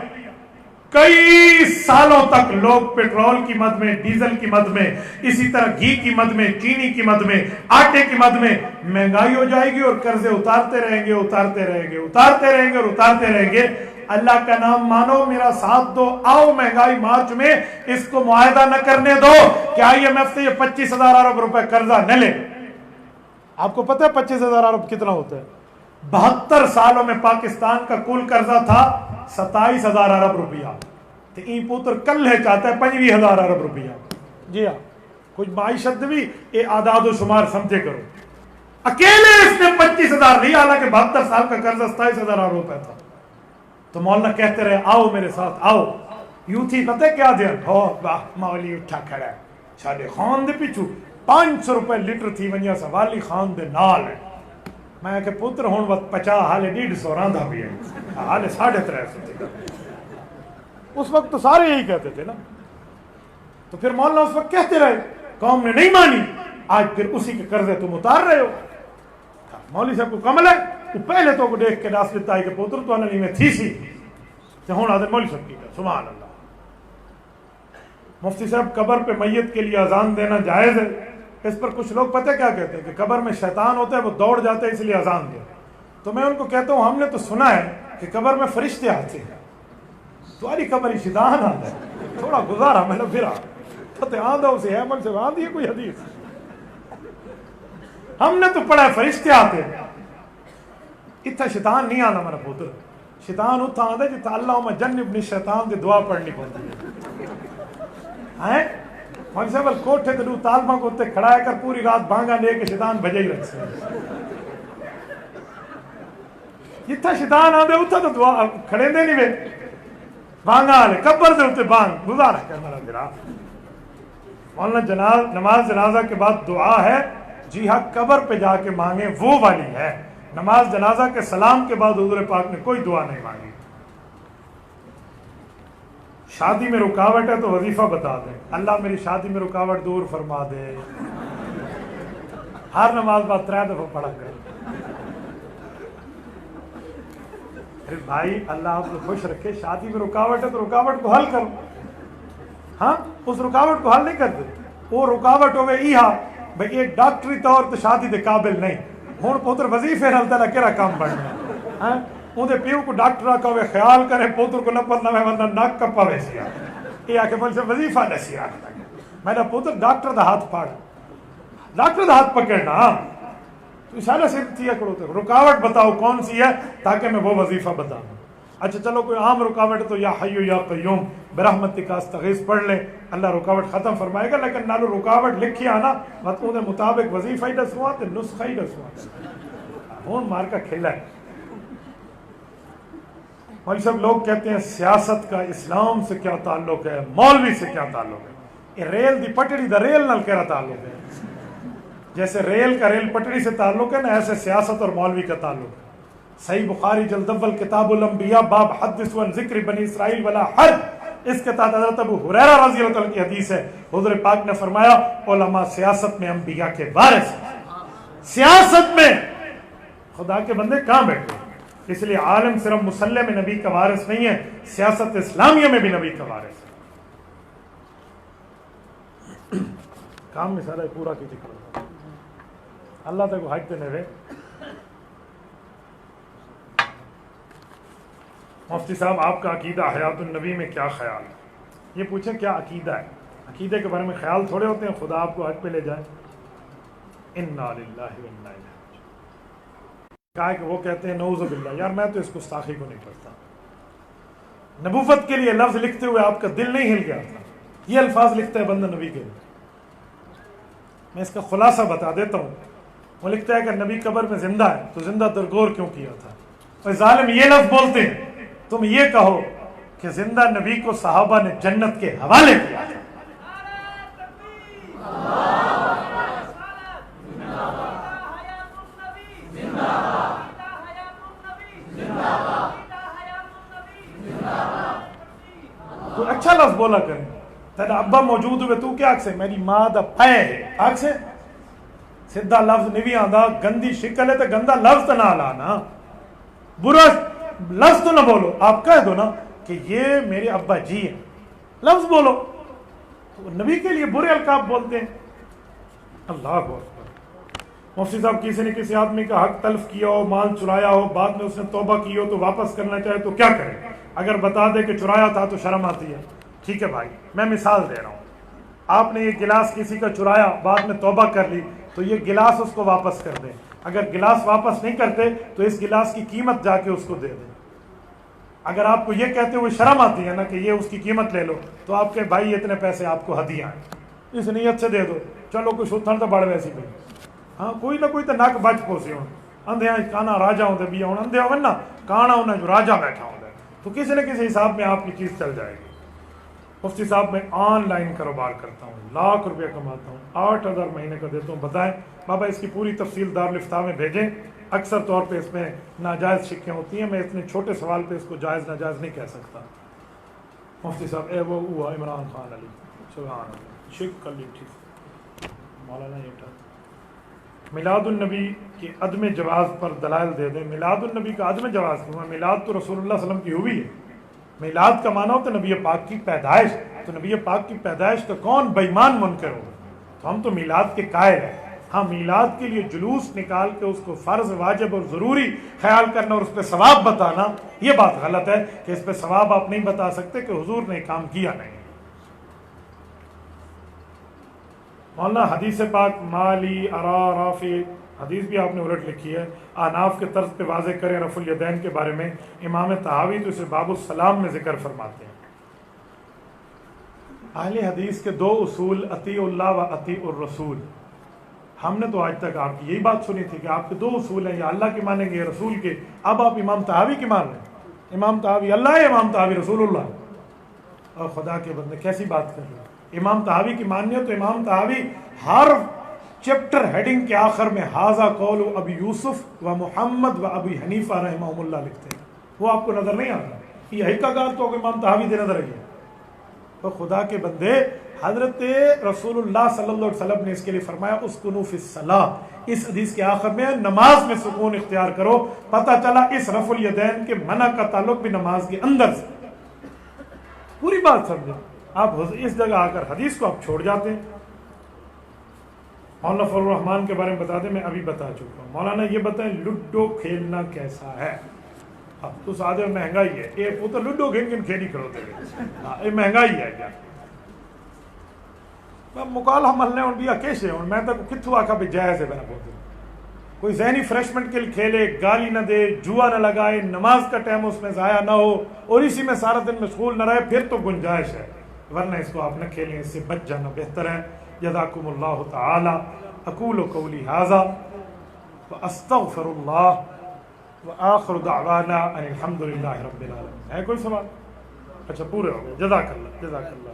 کئی سالوں تک لوگ پیٹرول کی مد میں، ڈیزل کی مد میں، اسی طرح گھی کی مد میں، چینی کی مد میں، آٹے کی مد میں مہنگائی ہو جائے گی اور قرضے اتارتے رہیں گے اتارتے رہیں گے۔ اللہ کا نام مانو، میرا ساتھ دو، آؤ مہنگائی مارچ میں اس کو معاہدہ نہ کرنے دو کہ IMF سے یہ 25,000 ارب روپے قرضہ نہ لے۔ آپ کو پتہ ہے 25,000 ارب کتنا ہوتا ہے؟ 72 سالوں میں پاکستان کا کل قرضہ تھا 27,000 ارب روپیہ، تو این پوتر کل ہے چاہتا ہے 25,000 ارب روپیہ۔ جی ہاں، کچھ معیشت بھی یہ اعداد و شمار سمجھے کرو۔ اکیلے اس نے 25,000 لیا، حالانکہ 72 سال کا قرضہ 27,000 ارب روپے تھا۔ تو مولانا کہتے رہے آؤ میرے ساتھ آؤ، یوں تھی پتہ کیا دیا؟ واہ مولی اٹھا کھڑا ہے ساڈے خان دے پیچھو 500 روپے لیٹر تھی ونیا سا والی خان دے نال ہے۔ میں کہ پتر ہون وقت 50 حالے 150 راندھا بھی ہے، حالے 350 تھے۔ اس وقت تو سارے یہی کہتے تھے نا۔ تو پھر مولانا اس وقت کہتے رہے، قوم نے نہیں مانی، آج پھر اسی کے قرضے تم اتار رہے ہو۔ مولوی صاحب کو کمل ہے، وہ پہلے تو کو دیکھ کے ڈاس دیتا ہے کہ پوتر تو انہی میں تھی سی، تو ہون آدھے مولوی صاحب کی کہا سبحان اللہ۔ مفتی صاحب قبر پہ میت کے لیے اذان دینا جائز ہے؟ اس پر کچھ لوگ پتہ کیا کہتے ہیں کہ قبر میں شیطان ہوتا ہے، وہ دوڑ جاتے ہیں اس لیے اذان دے. تو میں ان کو کہتا ہوں ہم نے تو سنا ہے کہ قبر میں فرشتے آتے ہیں، تمہاری قبر شیطان آتا ہے، تھوڑا گزارا میں نے پھرا فتح آدھا اسے ہے من سے آدھی ہے کوئی حدیث. ہم نے تو پڑھا ہے فرشتے آتے ہیں، اتنا شیطان نہیں آنا میرا پتر. شیطان اتنا آتا ہے جتا اللہم جنبنی شیطان دی دعا پڑھنی پڑتی ہے. مول صاحب کوٹھے تے طالبہ کو تے کھڑا ہے کر پوری رات بھانگا لے کے شیطان بجے ہی رکھ سے. جتھا شیطان آدھے اتھا تو دعا کھڑے دے نہیں وے بھانگا لے قبر دے اتنے بھانگ گزارا کر میرا درا. مولانا نماز جنازہ کے بعد دعا ہے، جی ہاں قبر پہ جا کے مانگیں وہ والی ہے. نماز جنازہ کے سلام کے بعد حضور پاک نے کوئی دعا نہیں مانگی. شادی میں رکاوٹ ہے تو وظیفہ بتا دیں، اللہ میری شادی میں رکاوٹ دور فرما دے. ہر نماز بعد 3 دفعہ پڑھا کر. بھائی اللہ آپ کو خوش رکھے، شادی میں رکاوٹ ہے تو رکاوٹ کو حل کرو. ہاں اس رکاوٹ کو حل نہیں کرتے. وہ رکاوٹ ہوئے ایہا بھئی ایک ڈاکٹری طور تو شادی دے قابل نہیں، ہون پوتر وظیفے نال تیرا کیڑا کام بننا. ہاں اون دے پیو کو ڈاکٹر آکا ہوئے خیال کرے پوتر کو نپت نہ ورنہ ناک کپا ویسی آ. یہ آکے من سے وظیفہ نسی آ. میرا پوتر ڈاکٹر دا ہاتھ پھاڑ، ڈاکٹر دا ہاتھ پکڑنا. تو اشارہ سے تیا کرو تو رکاوٹ بتاؤ کون سی ہے تاکہ میں وہ وظیفہ بتاؤں. اچھا چلو کوئی عام رکاوٹ ہے تو یا حی یا قیوم برحمتک استغیث پڑھ لیں، اللہ رکاوٹ ختم فرمائے گا. لیکن نالو رکاوٹ لکھی آنا مت اون دے مطابق وظیفہ ہی دسواں تے نسخہ ہی دسواں. ہون مار کا کھیلا ہے. مولوی صاحب لوگ کہتے ہیں سیاست کا اسلام سے کیا تعلق ہے، مولوی سے کیا تعلق ہے. یہ ریل دی پٹڑی دا ریل نال کہہ تعلق ہے. جیسے ریل کا ریل پٹڑی سے تعلق ہے نا، ایسے سیاست اور مولوی کا تعلق ہے. صحیح بخاری جلد اول کتاب الانبیاء باب حدثوا عن ذکر بنی اسرائیل ولا حرج، اس کے تحت حضرت ابو ہریرہ رضی اللہ عنہ کی حدیث ہے. حضور پاک نے فرمایا علماء سیاست میں انبیاء کے وارث ہیں. سیاست میں خدا کے بندے کہاں بیٹھے؟ اس لیے عالم صرف مسلح میں نبی کا وارث نہیں ہے، سیاست اسلامیہ میں بھی نبی کا وارث ہے. کام میں سارا پورا کی ذکر اللہ تک حج تے نوے. مفتی صاحب آپ کا عقیدہ حیات النبی میں کیا خیال ہے؟ یہ پوچھیں کیا عقیدہ ہے؟ عقیدے کے بارے میں خیال تھوڑے ہوتے ہیں، خدا آپ کو حج پہ لے جائے. انا للہ و انا الیہ راجعون. کہا کہ وہ کہتے ہیں نعوذ باللہ. یار میں تو اس گستاخی کو نہیں پڑھتا. نبوت کے لیے لفظ لکھتے ہوئے آپ کا دل نہیں ہل گیا تھا؟ یہ الفاظ لکھتا ہے بندہ نبی کے لیے. میں اس کا خلاصہ بتا دیتا ہوں. وہ لکھتا ہے کہ نبی قبر میں زندہ ہے تو زندہ درگور کیوں کیا تھا؟ اور ظالم یہ لفظ بولتے ہیں تم یہ کہو کہ زندہ نبی کو صحابہ نے جنت کے حوالے کیا تھا. تو اچھا لفظ بولا کریں. تیرا ابا موجود ہوئے تو کیا آکھ سے میری ماں دا پے ہے آکھ سے سیدھا لفظ نہیں آندا. گندی شکل ہے تو گندا لفظ تو نہ لانا، برا لفظ تو نہ بولو. آپ کہہ دو نا کہ یہ میرے ابا جی ہیں، لفظ بولو. تو نبی کے لیے برے القاب بولتے ہیں. اللہ اکبر. مفتی صاحب کسی نے کسی آدمی کا حق تلف کیا ہو، مال چرایا ہو، بعد میں اس نے توبہ کی ہو تو واپس کرنا چاہے تو کیا کرے؟ اگر بتا دے کہ چرایا تھا تو شرم آتی ہے. ٹھیک ہے بھائی میں مثال دے رہا ہوں. آپ نے یہ گلاس کسی کا چرایا، بعد میں توبہ کر لی تو یہ گلاس اس کو واپس کر دیں. اگر گلاس واپس نہیں کرتے تو اس گلاس کی قیمت جا کے اس کو دے دیں. اگر آپ کو یہ کہتے ہوئے شرم آتی ہے نا کہ یہ اس کی قیمت لے لو تو آپ کے بھائی اتنے پیسے آپ کو ہدیہ ہیں، اس نیت سے دے دو. چلو کچھ اتھن تو بڑھ ویسی بھائی. ہاں کوئی نہ کوئی تو نک بچ پوسی ہوں. اندھے کانا راجا ہوں بھی ہوں، اندھے ہو نا کانا ہونا جو راجا بیٹھا ہوں تو کسی نہ کسی حساب میں آپ کی چیز چل جائے گی. مفتی صاحب میں آن لائن کاروبار کرتا ہوں، لاکھ روپیہ کماتا ہوں، 8,000 مہینے کا دیتا ہوں. بتائیں بابا اس کی پوری تفصیل دارالفتاء میں بھیجیں. اکثر طور پہ اس میں ناجائز شکیں ہوتی ہیں. میں اتنے چھوٹے سوال پہ اس کو جائز ناجائز نہیں کہہ سکتا. مفتی صاحب اے وہ ہوا عمران خان علی سبحان اللہ شک کر لی. ٹھیک مولانا یہ اٹھا میلاد النبی کے عدم جواز پر دلائل دے دیں. میلاد النبی کا عدم جواز کیوں ہے؟ میلاد تو رسول اللہ صلی اللہ علیہ وسلم کی ہوئی ہے. میلاد کا معنی ہوتا ہے نبی پاک کی پیدائش. تو نبی پاک کی پیدائش کا کون بے ایمان منکر ہوگا؟ تو ہم تو میلاد کے قائل ہیں. ہاں میلاد کے لیے جلوس نکال کے اس کو فرض واجب اور ضروری خیال کرنا اور اس پہ ثواب بتانا یہ بات غلط ہے کہ اس پہ ثواب آپ نہیں بتا سکتے کہ حضور نے کام کیا نہیں. مولانا حدیث پاک مالی ارا رافع حدیث بھی آپ نے الٹ لکھی ہے، احناف کے طرز پہ واضح کریں رفع الیدین کے بارے میں. امام طحاوی تو اسے باب السلام میں ذکر فرماتے ہیں. اہل حدیث کے دو اصول اطیع اللہ و اطیع الرسول. ہم نے تو آج تک آپ کی یہی بات سنی تھی کہ آپ کے دو اصول ہیں، یا اللہ کے مانیں گے یا رسول کے. اب آپ امام طحاوی کی مان رہے ہیں. امام طحاوی اللہ ہے، امام طحاوی رسول اللہ. اور خدا کے بندے کیسی بات کر رہے ہیں. امام طحاوی کی مانیے تو امام طحاوی ہر چیپٹر ہیڈنگ کے آخر میں ھذا قول ابی یوسف و محمد و ابی حنیفہ رحمہم اللہ لکھتے ہیں. وہ آپ کو نظر نہیں آتا. یہ حقیقت تو امام طحاوی دے نظر آئی ہے. تو خدا کے بندے حضرت رسول اللہ صلی اللہ علیہ وسلم نے اس کے لیے فرمایا اسکنوا فی الصلاۃ. اس حدیث کے آخر میں نماز میں سکون اختیار کرو. پتہ چلا اس رفع الیدین کے منع کا تعلق بھی نماز کے اندر سے. پوری بات سمجھیں. آپ اس جگہ آ کر حدیث کو آپ چھوڑ جاتے ہیں. مولانا فضل الرحمان کے بارے میں بتا دیں، میں ابھی بتا چکا ہوں. مولانا یہ بتائیں لوڈو کھیلنا کیسا ہے؟ اب تو سادے مہنگائی ہے یہ پوتر لوڈو گھن گھن کھیلی کرو تے یہ مہنگائی ہے کیا مکالہ ملنے ہوں بھی کیسے ہوں میں تو کتھو آکھا بھی جائز ہے بنا پوتر. کوئی ذہنی فریشمنٹ کے لیے کھیلے، گالی نہ دے، جوا نہ لگائے، نماز کا ٹائم اس میں ضائع نہ ہو اور اسی میں سارا دن مشغول نہ رہے، پھر تو گنجائش ہے. ورنہ اس کو آپ نہ کھیلیں، اس سے بچ جانا بہتر ہے. جزاکم اللہ تعالی. اقول قولی ھذا واستغفر اللہ وآخر دعوانا ان الحمد للہ رب العالمین. ہے کوئی سوال؟ اچھا پورے ہو گئے. جزاک اللہ.